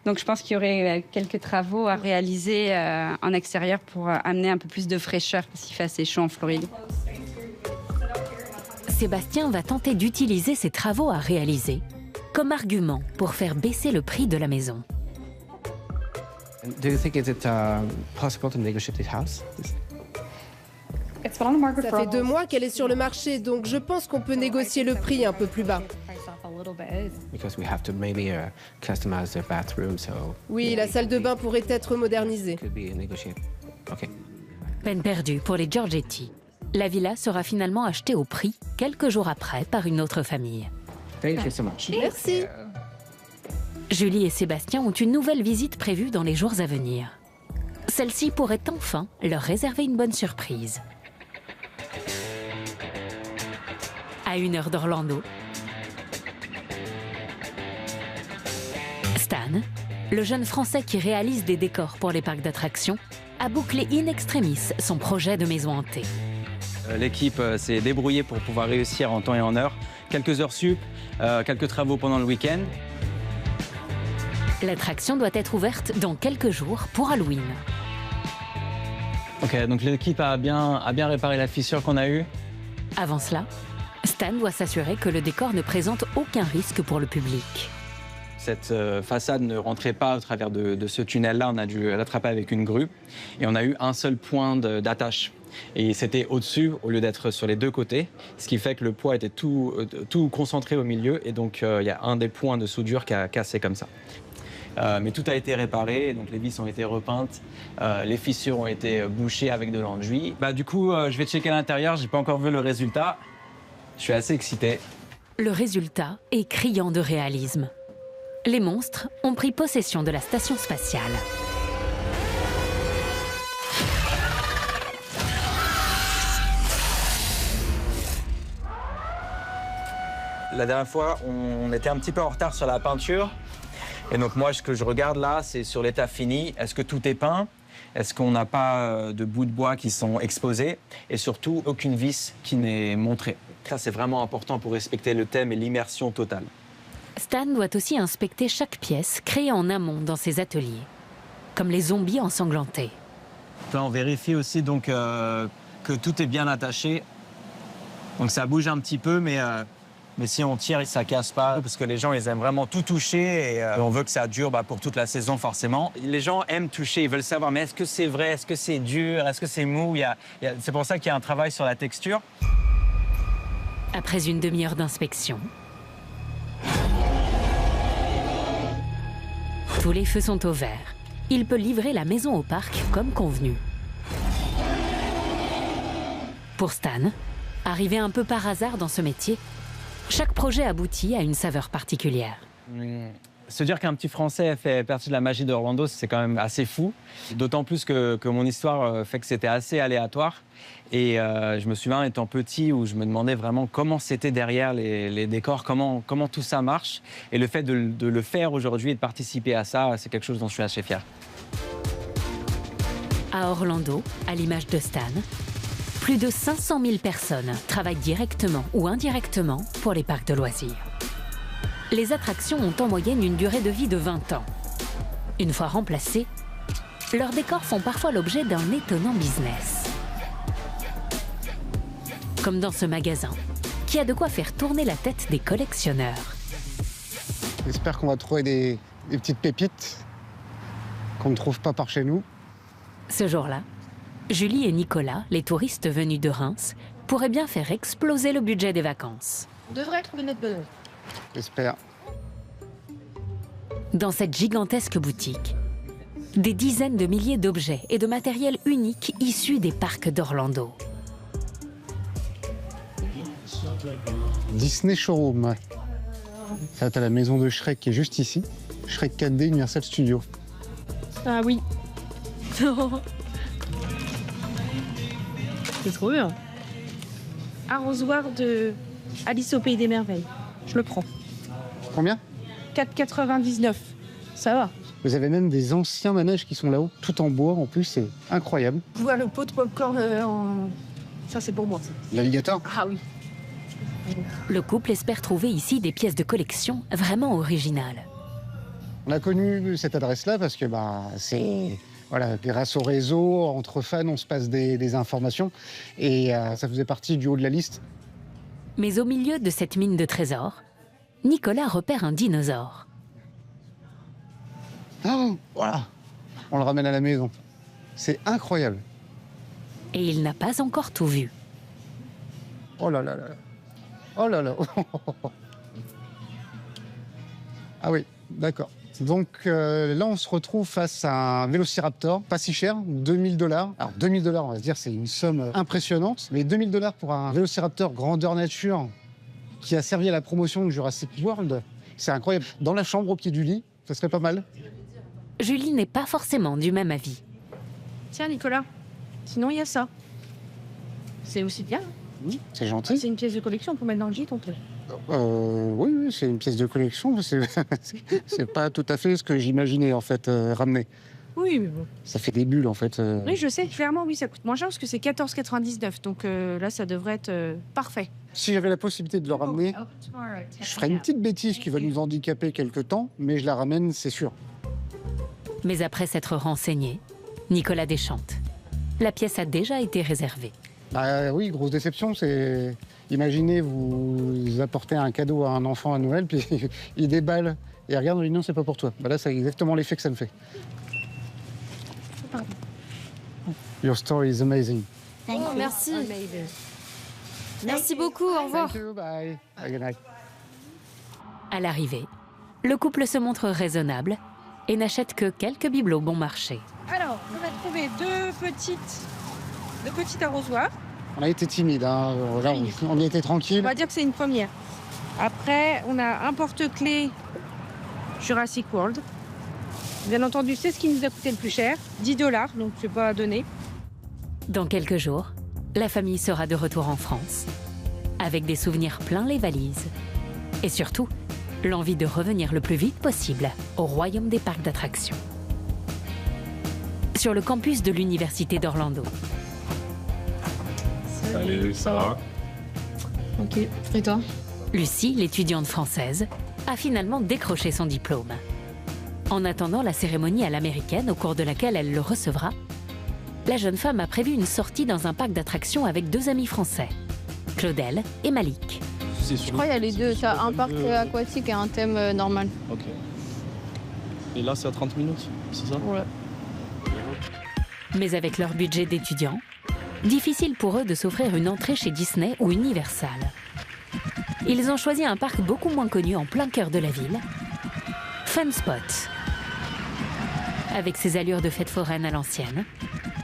Donc je pense qu'il y aurait quelques travaux à réaliser en extérieur pour amener un peu plus de fraîcheur parce qu'il fait assez chaud en Floride. Sébastien va tenter d'utiliser ces travaux à réaliser comme argument pour faire baisser le prix de la maison. Do you think is it possible to negotiate this house? Ça fait 2 mois qu'elle est sur le marché, donc je pense qu'on peut négocier le prix un peu plus bas. Because we have to maybe customize the bathroom, so. Oui, la salle de bain pourrait être modernisée. Could be negotiable. Okay. Peine perdue pour les Giorgetti. La villa sera finalement achetée au prix quelques jours après par une autre famille. Merci. Julie et Sébastien ont une nouvelle visite prévue dans les jours à venir. Celle-ci pourrait enfin leur réserver une bonne surprise. À 1 heure d'Orlando, Stan, le jeune Français qui réalise des décors pour les parcs d'attractions, a bouclé in extremis son projet de maison hantée. L'équipe s'est débrouillée pour pouvoir réussir en temps et en heure. Quelques heures sup, quelques travaux pendant le week-end. L'attraction doit être ouverte dans quelques jours pour Halloween. Ok, donc l'équipe a bien réparé la fissure qu'on a eue. Avant cela, Stan doit s'assurer que le décor ne présente aucun risque pour le public. Cette façade ne rentrait pas au travers de ce tunnel-là. On a dû l'attraper avec une grue. Et on a eu un seul point d'attache. Et c'était au-dessus au lieu d'être sur les deux côtés. Ce qui fait que le poids était tout concentré au milieu. Et donc, il y a un des points de soudure qui a cassé comme ça. Mais tout a été réparé, donc les vis ont été repeintes, les fissures ont été bouchées avec de l'enduit. Du coup, je vais checker l'intérieur, j'ai pas encore vu le résultat. Je suis assez excité. Le résultat est criant de réalisme. Les monstres ont pris possession de la station spatiale. La dernière fois, on était un petit peu en retard sur la peinture. Et donc moi, ce que je regarde là, c'est sur l'état fini. Est-ce que tout est peint? Est-ce qu'on n'a pas de bouts de bois qui sont exposés? Et surtout, aucune vis qui n'est montrée. Ça, c'est vraiment important pour respecter le thème et l'immersion totale. Stan doit aussi inspecter chaque pièce créée en amont dans ses ateliers, comme les zombies ensanglantés. Là, on vérifie aussi donc, que tout est bien attaché. Donc ça bouge un petit peu, mais si on tire, ça casse pas, parce que les gens, ils aiment vraiment tout toucher et on veut que ça dure pour toute la saison, forcément. Les gens aiment toucher, ils veulent savoir, mais est-ce que c'est vrai, est-ce que c'est dur, est-ce que c'est mou? C'est pour ça qu'il y a un travail sur la texture. Après une demi-heure d'inspection, tous les feux sont au vert. Il peut livrer la maison au parc comme convenu. Pour Stan, arrivé un peu par hasard dans ce métier, chaque projet aboutit à une saveur particulière. Se dire qu'un petit Français fait partie de la magie d'Orlando, c'est quand même assez fou. D'autant plus que mon histoire fait que c'était assez aléatoire. Et je me souviens, étant petit, où je me demandais vraiment comment c'était derrière les décors, comment tout ça marche. Et le fait de le faire aujourd'hui et de participer à ça, c'est quelque chose dont je suis assez fier. À Orlando, à l'image de Stan, plus de 500 000 personnes travaillent directement ou indirectement pour les parcs de loisirs. Les attractions ont en moyenne une durée de vie de 20 ans. Une fois remplacées, leurs décors font parfois l'objet d'un étonnant business. Comme dans ce magasin, qui a de quoi faire tourner la tête des collectionneurs. J'espère qu'on va trouver des petites pépites qu'on ne trouve pas par chez nous. Ce jour-là, Julie et Nicolas, les touristes venus de Reims, pourraient bien faire exploser le budget des vacances. On devrait trouver notre bonheur. J'espère. Dans cette gigantesque boutique, des dizaines de milliers d'objets et de matériel unique issus des parcs d'Orlando. Disney Showroom, ouais. Ça, t'as la maison de Shrek qui est juste ici. Shrek 4D Universal Studios. Ah oui. C'est trop bien. Arrosoir de Alice au Pays des Merveilles. Je le prends. Combien? 4,99. Ça va. Vous avez même des anciens manèges qui sont là-haut, tout en bois en plus, c'est incroyable. Je vois le pot de popcorn en... Ça, c'est pour moi. L'alligator? Ah oui. Le couple espère trouver ici des pièces de collection vraiment originales. On a connu cette adresse-là parce que c'est... Voilà, grâce au réseau, entre fans, on se passe des informations. Et ça faisait partie du haut de la liste. Mais au milieu de cette mine de trésors, Nicolas repère un dinosaure. Oh, voilà. On le ramène à la maison. C'est incroyable. Et il n'a pas encore tout vu. Oh là là là. Oh là là. Ah oui, d'accord. Donc là, on se retrouve face à un Vélociraptor, pas si cher, $2000. Alors $2000, on va se dire, c'est une somme impressionnante. Mais $2000 pour un Vélociraptor grandeur nature qui a servi à la promotion de Jurassic World, c'est incroyable. Dans la chambre, au pied du lit, ça serait pas mal. Julie n'est pas forcément du même avis. Tiens, Nicolas, sinon il y a ça. C'est aussi bien. Oui, c'est gentil. C'est une pièce de collection, on peut mettre dans le gîte, on peut. Oui, c'est une pièce de collection. C'est pas tout à fait ce que j'imaginais, en fait, ramener. Oui, mais bon. Ça fait des bulles, en fait. Oui, je sais, clairement, oui, ça coûte moins cher parce que c'est 14,99. Donc là, ça devrait être parfait. Si j'avais la possibilité de le ramener, je ferais une petite bêtise qui va nous handicaper quelque temps, mais je la ramène, c'est sûr. Mais après s'être renseigné, Nicolas déchante. La pièce a déjà été réservée. Bah oui, grosse déception, c'est... Imaginez, vous apportez un cadeau à un enfant à Noël, puis il déballe et il regarde, il dit non, c'est pas pour toi. Bah là, c'est exactement l'effet que ça me fait. Pardon. Your story is amazing. Oh, merci. Merci beaucoup, au revoir. Thank you, bye. Good night. À l'arrivée, le couple se montre raisonnable et n'achète que quelques bibelots bon marché. Alors, on va trouver deux petits arrosoirs. On a été timide, hein. Là, on y était tranquille. On va dire que c'est une première. Après, on a un porte-clés Jurassic World. Bien entendu, c'est ce qui nous a coûté le plus cher, $10, donc c'est pas à donner. Dans quelques jours, la famille sera de retour en France, avec des souvenirs plein les valises. Et surtout, l'envie de revenir le plus vite possible au royaume des parcs d'attractions. Sur le campus de l'Université d'Orlando. Salut, ça va? Ok, et toi? Lucie, l'étudiante française, a finalement décroché son diplôme. En attendant la cérémonie à l'américaine au cours de laquelle elle le recevra, la jeune femme a prévu une sortie dans un parc d'attractions avec deux amis français, Claudel et Malik. Je crois qu'il y a les deux, tu as un parc aquatique et un thème normal. Ok. Et là, c'est à 30 minutes, c'est ça? Ouais. Mais avec leur budget d'étudiants, difficile pour eux de s'offrir une entrée chez Disney ou Universal. Ils ont choisi un parc beaucoup moins connu en plein cœur de la ville, Fun Spot. Avec ses allures de fête foraine à l'ancienne,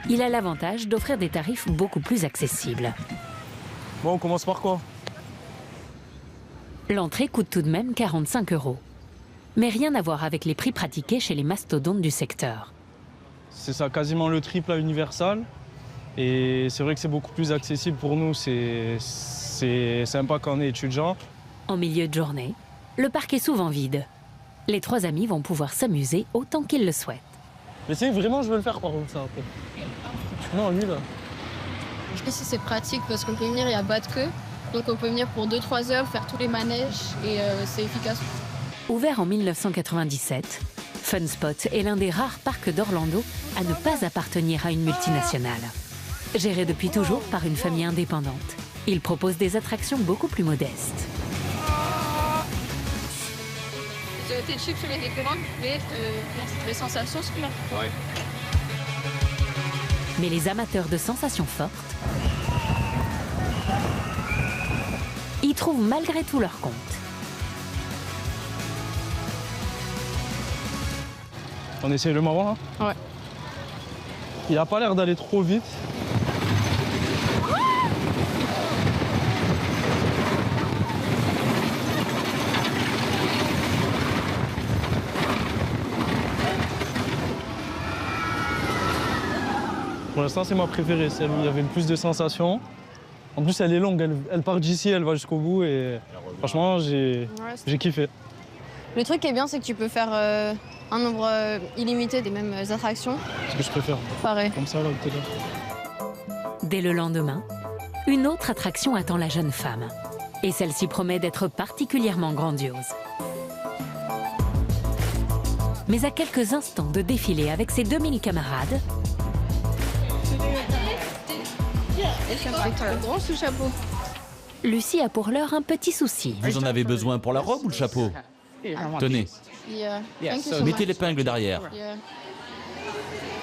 il a l'avantage d'offrir des tarifs beaucoup plus accessibles. Bon, on commence par quoi? L'entrée coûte tout de même 45 €. Mais rien à voir avec les prix pratiqués chez les mastodontes du secteur. C'est ça, quasiment le triple à Universal. Et c'est vrai que c'est beaucoup plus accessible pour nous. C'est sympa quand on est étudiant. En milieu de journée, le parc est souvent vide. Les trois amis vont pouvoir s'amuser autant qu'ils le souhaitent. Mais c'est vraiment, je veux le faire par contre, ça après. Non, lui là. Je sais si c'est pratique parce qu'on peut venir, il n'y a pas de queue. Donc on peut venir pour 2-3 heures, faire tous les manèges et c'est efficace. Ouvert en 1997, Fun Spot est l'un des rares parcs d'Orlando à ne pas appartenir à une multinationale. Géré depuis toujours par une famille indépendante, il propose des attractions beaucoup plus modestes. T'es chic sur les décommandes, mais les sensations, c'est bien. Ouais. Mais les amateurs de sensations fortes y trouvent malgré tout leur compte. On essaye le marron là? Ouais. Il a pas l'air d'aller trop vite. Pour l'instant, c'est ma préférée, celle où il y avait le plus de sensations. En plus, elle est longue, elle part d'ici, elle va jusqu'au bout et franchement, j'ai kiffé. Le truc qui est bien, c'est que tu peux faire un nombre illimité des mêmes attractions. C'est ce que je préfère. Pareil. Comme ça, là, peut-être. Dès le lendemain, une autre attraction attend la jeune femme. Et celle-ci promet d'être particulièrement grandiose. Mais à quelques instants de défiler avec ses 2000 camarades, Grand ce chapeau. Lucie a pour l'heure un petit souci. Vous en avez besoin pour la robe ou le chapeau? Tenez, mettez l'épingle derrière.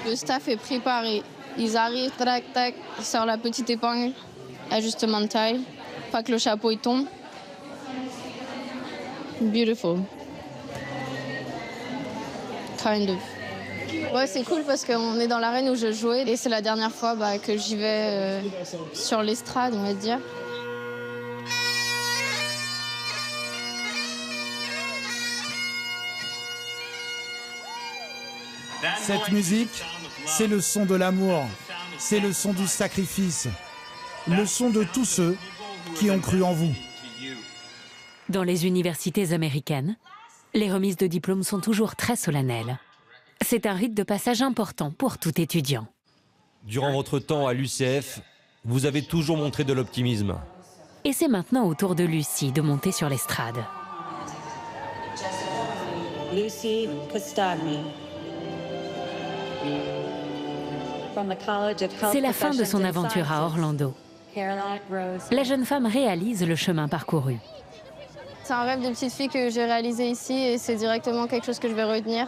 Le staff est préparé. Ils arrivent, tac, tac, ils sortent la petite épingle, ajustement de taille, pas que le chapeau il tombe. Beautiful. Kind of. Ouais, c'est cool parce qu'on est dans l'arène où je jouais et c'est la dernière fois que j'y vais sur l'estrade, on va dire. Cette musique, c'est le son de l'amour, c'est le son du sacrifice, le son de tous ceux qui ont cru en vous. Dans les universités américaines, les remises de diplômes sont toujours très solennelles. C'est un rite de passage important pour tout étudiant. Durant votre temps à l'UCF, vous avez toujours montré de l'optimisme. Et c'est maintenant au tour de Lucie de monter sur l'estrade. Lucy Costagni. C'est la fin de son aventure à Orlando. La jeune femme réalise le chemin parcouru. C'est un rêve de petite fille que j'ai réalisé ici et c'est directement quelque chose que je vais retenir.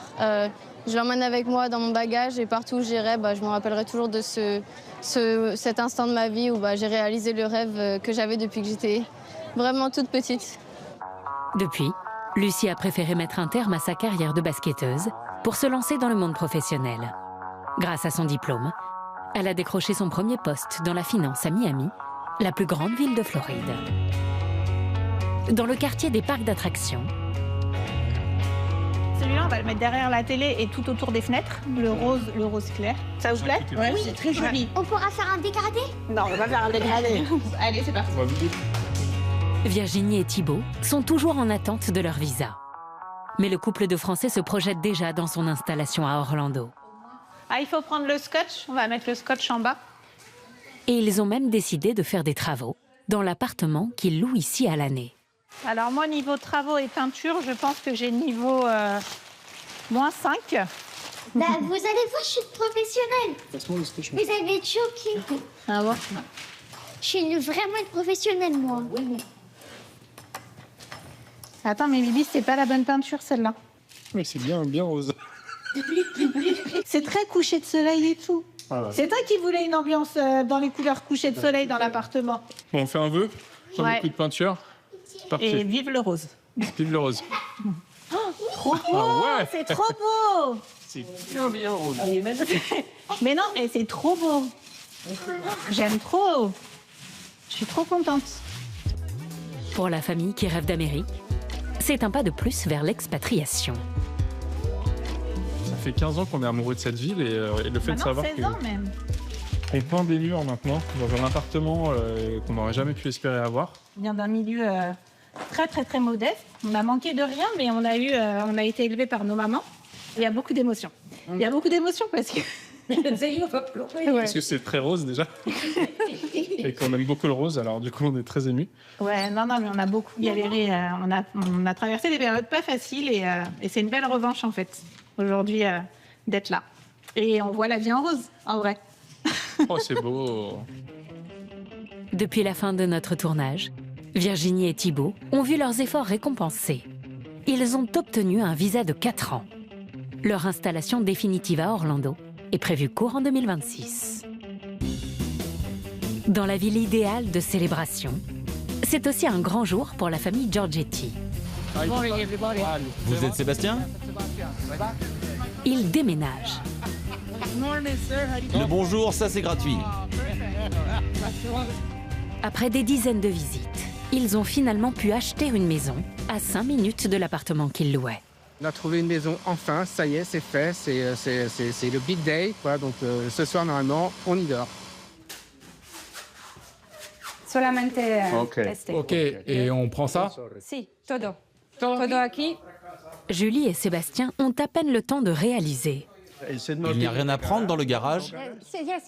Je l'emmène avec moi dans mon bagage et partout où j'irai, je me rappellerai toujours de cet instant de ma vie où j'ai réalisé le rêve que j'avais depuis que j'étais vraiment toute petite. Depuis, Lucie a préféré mettre un terme à sa carrière de basketteuse pour se lancer dans le monde professionnel. Grâce à son diplôme, elle a décroché son premier poste dans la finance à Miami, la plus grande ville de Floride. Dans le quartier des parcs d'attractions. Celui-là, on va le mettre derrière la télé et tout autour des fenêtres, le rose clair. Ça vous plaît? Oui, c'est très joli. On pourra faire un dégradé? Non, on va pas faire un dégradé. Allez, c'est parti. Virginie et Thibaut sont toujours en attente de leur visa. Mais le couple de Français se projette déjà dans son installation à Orlando. Ah, il faut prendre le scotch. On va mettre le scotch en bas. Et ils ont même décidé de faire des travaux dans l'appartement qu'ils louent ici à l'année. Alors moi, niveau travaux et peinture, je pense que j'ai niveau moins 5. Vous allez voir, je suis professionnelle. Vous allez être choqués. Ah bon? Je suis vraiment une professionnelle, moi. Attends, mais Bibi, c'est pas la bonne peinture, celle-là. Mais c'est bien rose. C'est très couché de soleil et tout. Voilà. C'est toi qui voulais une ambiance dans les couleurs couchées de soleil dans l'appartement. Bon, on fait un vœu, sur le coup de peinture. Parfait. Et vive le rose. Vive le rose. Oh, trop beau, Ah ouais. c'est trop beau. C'est bien rose. Mais non, et c'est trop beau. J'aime trop. Je suis trop contente. Pour la famille qui rêve d'Amérique, c'est un pas de plus vers l'expatriation. Ça fait 15 ans qu'on est amoureux de cette ville et le fait de savoir 16 ans même. qu'on peint des murs maintenant dans un appartement qu'on n'aurait jamais pu espérer avoir. On vient d'un milieu très très très modeste. On a manqué de rien, mais on a été élevés par nos mamans. Il y a beaucoup d'émotions. Il y a beaucoup d'émotions parce que Parce que c'est très rose déjà. Et qu'on aime beaucoup le rose, alors du coup on est très émus. Ouais, non, mais on a beaucoup galéré. On a traversé des périodes pas faciles et c'est une belle revanche en fait, aujourd'hui, d'être là. Et on voit la vie en rose, en vrai. Oh, c'est beau. Depuis la fin de notre tournage, Virginie et Thibaut ont vu leurs efforts récompensés. Ils ont obtenu un visa de 4 ans. Leur installation définitive à Orlando est prévue courant 2026. Dans la ville idéale de célébration, c'est aussi un grand jour pour la famille Giorgetti. Vous êtes Sébastien? Ils déménagent. Le bonjour, ça c'est gratuit. Après des dizaines de visites, ils ont finalement pu acheter une maison à 5 minutes de l'appartement qu'ils louaient. On a trouvé une maison enfin, ça y est, c'est fait, c'est le big day, quoi. Donc ce soir normalement, on y dort. Solamente Ok, et on prend ça? Si, todo. Todo aquí. Julie et Sébastien ont à peine le temps de réaliser. Il n'y a rien à prendre dans le garage?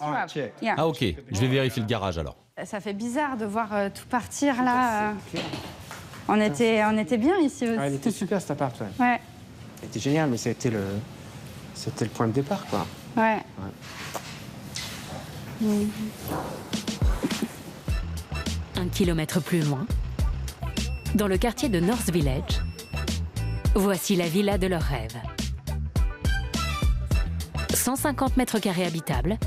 Ah ok, je vais vérifier le garage alors. Ça fait bizarre de voir tout partir là. On était bien ici aussi. Ah, il était super cet appart, ouais. Ouais. C'était génial, mais c'était le point de départ, quoi. Ouais. Un kilomètre plus loin, dans le quartier de North Village, voici la villa de leurs rêves. 150 mètres carrés habitables,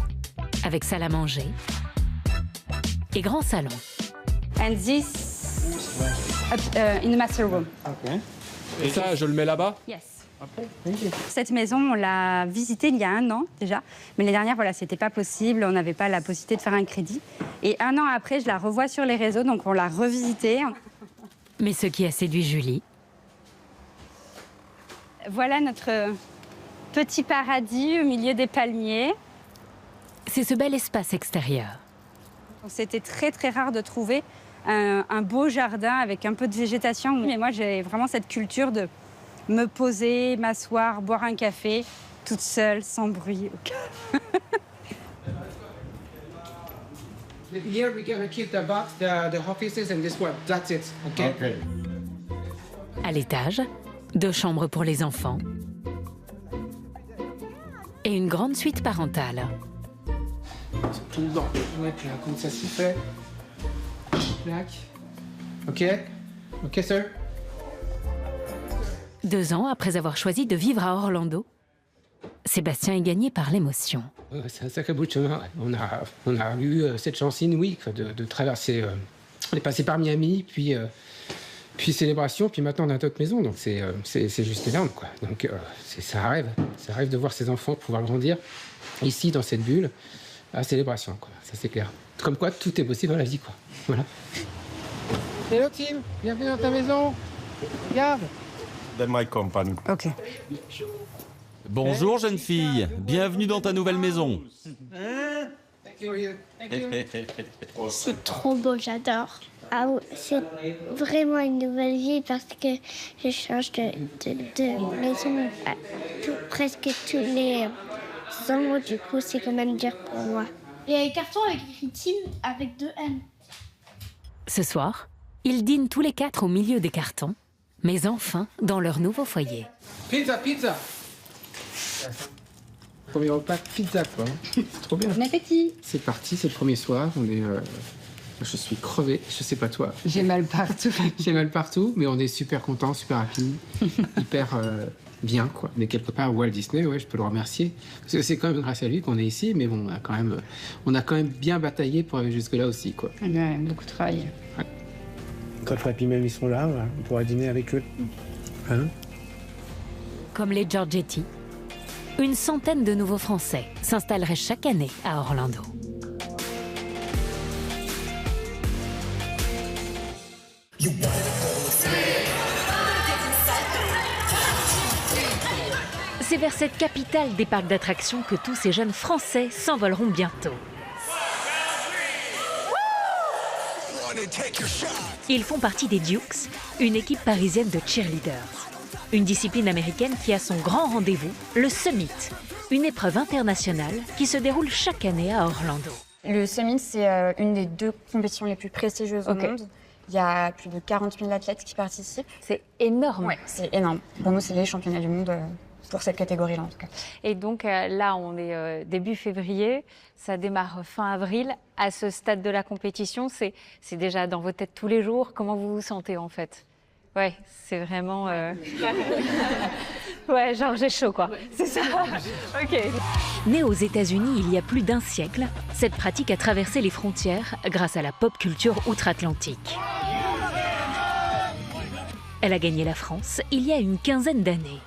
avec salle à manger et grand salon. And this in the master room. Ok. Et ça, je le mets là-bas? Yes. Cette maison, on l'a visitée il y a 1 an déjà, mais les dernières, voilà, c'était pas possible, on n'avait pas la possibilité de faire un crédit. Et 1 an après, je la revois sur les réseaux, donc on l'a revisitée. Mais ce qui a séduit Julie... Voilà notre petit paradis au milieu des palmiers. C'est ce bel espace extérieur. C'était très très rare de trouver un beau jardin avec un peu de végétation. Mais moi, j'ai vraiment cette culture de me poser, m'asseoir, boire un café, toute seule, sans bruit. Here we're gonna keep the box, the offices and this one. That's it. Okay. À l'étage, 2 chambres pour les enfants et une grande suite parentale. Tout dedans. Ouais, puis là, comme ça s'y fait. Clac. Ok. Ok, sir. 2 ans après avoir choisi de vivre à Orlando, Sébastien est gagné par l'émotion. C'est un sacré bout de chemin. On a eu cette chance inouïe de traverser. On est passé par Miami, puis Célébration, puis maintenant on a d'autres maisons. Donc c'est juste énorme, quoi. Donc c'est un rêve. C'est un rêve de voir ses enfants pouvoir grandir ici, dans cette bulle, à Célébration, quoi. Ça c'est clair. Comme quoi, tout est possible dans la vie, quoi. Voilà. Hello Tim, bienvenue dans ta maison. Regarde. Then my company. Ok. Bonjour jeune fille, bienvenue dans ta nouvelle maison. C'est trop beau, j'adore. Ah, c'est vraiment une nouvelle vie parce que je change de maison presque tous les ans. Du coup, c'est quand même dur pour moi. Il y a un carton avec écrit Tim avec 2 N. Ce soir, ils dînent tous les 4 au milieu des cartons, mais enfin dans leur nouveau foyer. Pizza. Premier repas, pizza, quoi. C'est trop bien. Bon appétit. C'est parti, c'est le premier soir. Je suis crevé, je sais pas toi. J'ai mal partout. J'ai mal partout, mais on est super contents, super happy, hyper bien, quoi. On est quelque part à Walt Disney, ouais, je peux le remercier. Parce que c'est quand même grâce à lui qu'on est ici, mais bon, on a quand même bien bataillé pour arriver jusque-là aussi, quoi. Ouais, beaucoup travaillé. Ouais. Quand Fred et même ils sont là, on pourra dîner avec eux. Hein? Comme les Giorgetti, une centaine de nouveaux Français s'installeraient chaque année à Orlando. C'est vers cette capitale des parcs d'attractions que tous ces jeunes Français s'envoleront bientôt. Ils font partie des Dukes, une équipe parisienne de cheerleaders. Une discipline américaine qui a son grand rendez-vous, le Summit, une épreuve internationale qui se déroule chaque année à Orlando. Le Summit, c'est une des 2 compétitions les plus prestigieuses au monde. Il y a plus de 40 000 athlètes qui participent. C'est énorme. Oui, c'est énorme. Pour nous, c'est les championnats du monde pour cette catégorie-là, en tout cas. Et donc là, on est début février, ça démarre fin avril. À ce stade de la compétition, c'est déjà dans vos têtes tous les jours. Comment vous vous sentez, en fait? Ouais, c'est vraiment... Ouais, genre j'ai chaud, quoi. C'est ça. Ok. Née aux États-Unis il y a plus d'1 siècle, cette pratique a traversé les frontières grâce à la pop culture outre-Atlantique. Elle a gagné la France il y a une quinzaine d'années.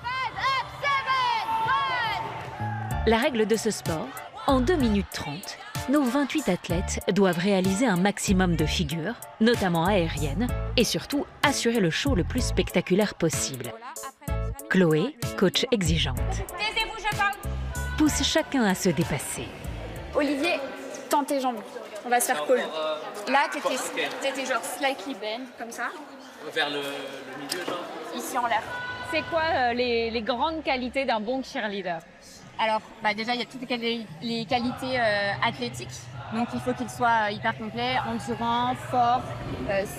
La règle de ce sport, en 2 minutes 30, nos 28 athlètes doivent réaliser un maximum de figures, notamment aériennes, et surtout assurer le show le plus spectaculaire possible. Chloé, coach exigeante, pousse chacun à se dépasser. Olivier, tends tes jambes. On va se faire call. Là, t'étais genre slightly bend, comme ça. Vers le milieu, genre. Ici en l'air. C'est quoi les grandes qualités d'un bon cheerleader? Alors, déjà, il y a toutes les qualités athlétiques. Donc, il faut qu'il soit hyper complet, endurant, fort,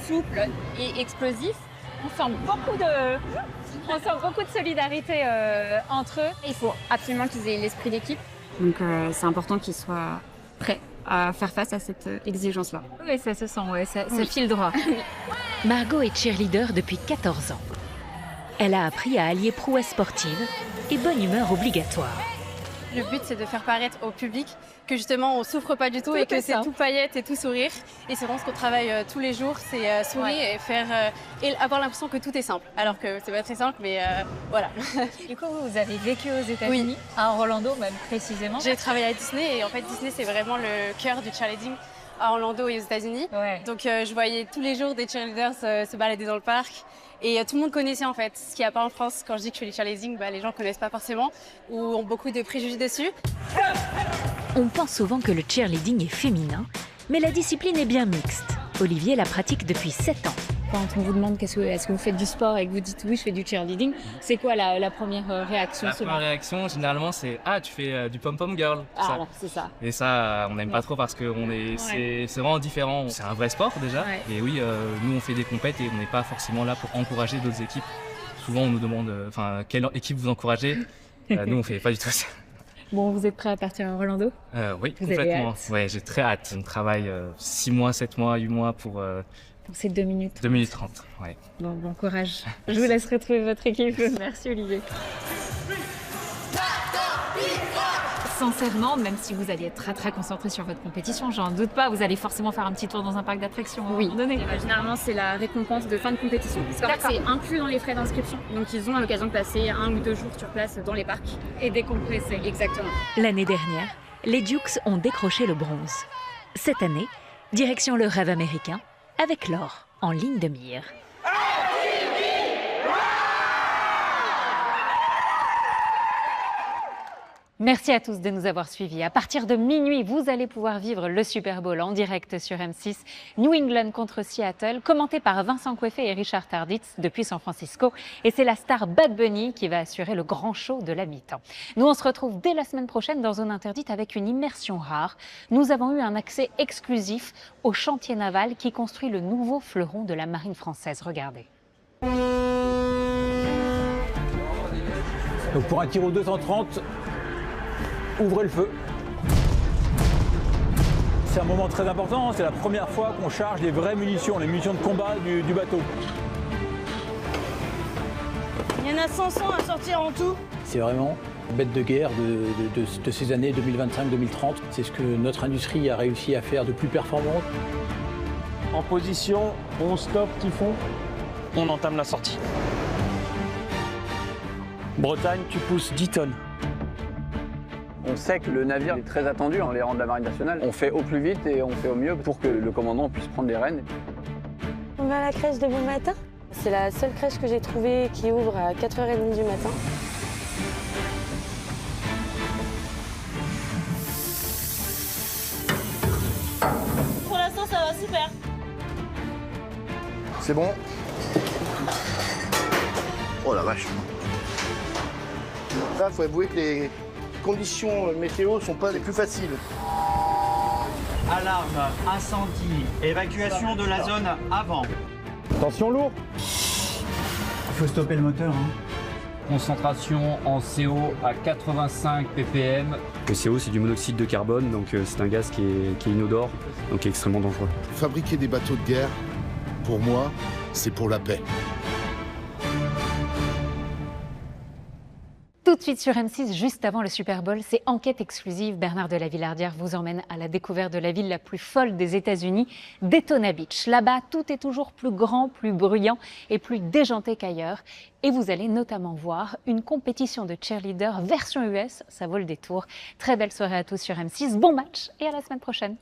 souple et explosif. On sent beaucoup de solidarité entre eux. Il faut absolument qu'ils aient l'esprit d'équipe. Donc, c'est important qu'ils soient prêts à faire face à cette exigence-là. Oui, ça se sent, ouais, ça file droit. Margot est cheerleader depuis 14 ans. Elle a appris à allier prouesse sportive et bonne humeur obligatoire. Le but, c'est de faire paraître au public que justement, on souffre pas du tout et que c'est tout paillettes et tout sourire. Et c'est vraiment ce qu'on travaille tous les jours, c'est sourire et faire et avoir l'impression que tout est simple. Alors que c'est pas très simple, mais voilà. Du coup, vous avez vécu aux États-Unis, à Orlando même précisément. J'ai travaillé à Disney et en fait, Disney, c'est vraiment le cœur du cheerleading à Orlando et aux États-Unis. Donc, je voyais tous les jours des cheerleaders se balader dans le parc. Et tout le monde connaissait en fait, ce qu'il n'y a pas en France. Quand je dis que je fais du cheerleading, les gens ne connaissent pas forcément ou ont beaucoup de préjugés dessus. On pense souvent que le cheerleading est féminin, mais la discipline est bien mixte. Olivier la pratique depuis 7 ans. Quand on vous demande est-ce que vous faites du sport et que vous dites oui, je fais du cheerleading, c'est quoi la première réaction? La première réaction, généralement, c'est « Ah, tu fais du pom-pom girl ». Ah, c'est ça. Et ça, on n'aime pas trop parce que c'est vraiment différent. C'est un vrai sport déjà. Et oui, nous, on fait des compètes et on n'est pas forcément là pour encourager d'autres équipes. Souvent, on nous demande quelle équipe vous encouragez. Nous, on ne fait pas du tout ça. Bon, vous êtes prêt à partir à Orlando? Oui, complètement. Ouais, j'ai très hâte. On travaille 6 mois, 7 mois, 8 mois pour ces 2 minutes. 2 minutes 30, ouais. Bon courage. Je vous laisse retrouver votre équipe. Merci Olivier. Sincèrement, même si vous allez être très concentré sur votre compétition, j'en doute pas, vous allez forcément faire un petit tour dans un parc d'attractions. Oui. Généralement, c'est la récompense de fin de compétition. Parce que c'est inclus dans les frais d'inscription. Donc, ils ont l'occasion de passer 1 ou 2 jours sur place dans les parcs. Et décompresser. Exactement. L'année dernière, les Dukes ont décroché le bronze. Cette année, direction le rêve américain, avec l'or en ligne de mire. Merci à tous de nous avoir suivis. À partir de minuit, vous allez pouvoir vivre le Super Bowl en direct sur M6. New England contre Seattle, commenté par Vincent Coiffé et Richard Tarditz depuis San Francisco. Et c'est la star Bad Bunny qui va assurer le grand show de la mi-temps. Nous, on se retrouve dès la semaine prochaine dans Zone Interdite avec une immersion rare. Nous avons eu un accès exclusif au chantier naval qui construit le nouveau fleuron de la marine française. Regardez. Donc pour un tir au 230, ouvrez le feu. C'est un moment très important, c'est la première fois qu'on charge les vraies munitions, les munitions de combat du bateau. Il y en a 500 à sortir en tout. C'est vraiment une bête de guerre de ces années 2025-2030. C'est ce que notre industrie a réussi à faire de plus performant. En position, on stoppe, typhon, on entame la sortie. Bretagne, tu pousses 10 tonnes. On sait que le navire est très attendu dans les rangs de la Marine nationale. On fait au plus vite et on fait au mieux pour que le commandant puisse prendre les rênes. On va à la crèche de bon matin. C'est la seule crèche que j'ai trouvée qui ouvre à 4h30 du matin. Pour l'instant, ça va super. C'est bon. Oh la vache. Là, il faut avouer que les conditions météo sont pas les plus faciles. Alarme, incendie, évacuation de la zone avant. Attention lourd. Il faut stopper le moteur. Concentration en CO à 85 ppm. Le CO, c'est du monoxyde de carbone, donc c'est un gaz qui est inodore, donc qui est extrêmement dangereux. Fabriquer des bateaux de guerre, pour moi, c'est pour la paix. Tout de suite sur M6, juste avant le Super Bowl, c'est Enquête exclusive. Bernard de la Villardière vous emmène à la découverte de la ville la plus folle des États-Unis, Daytona Beach. Là-bas, tout est toujours plus grand, plus bruyant et plus déjanté qu'ailleurs. Et vous allez notamment voir une compétition de cheerleader version US, ça vaut le détour. Très belle soirée à tous sur M6, bon match et à la semaine prochaine.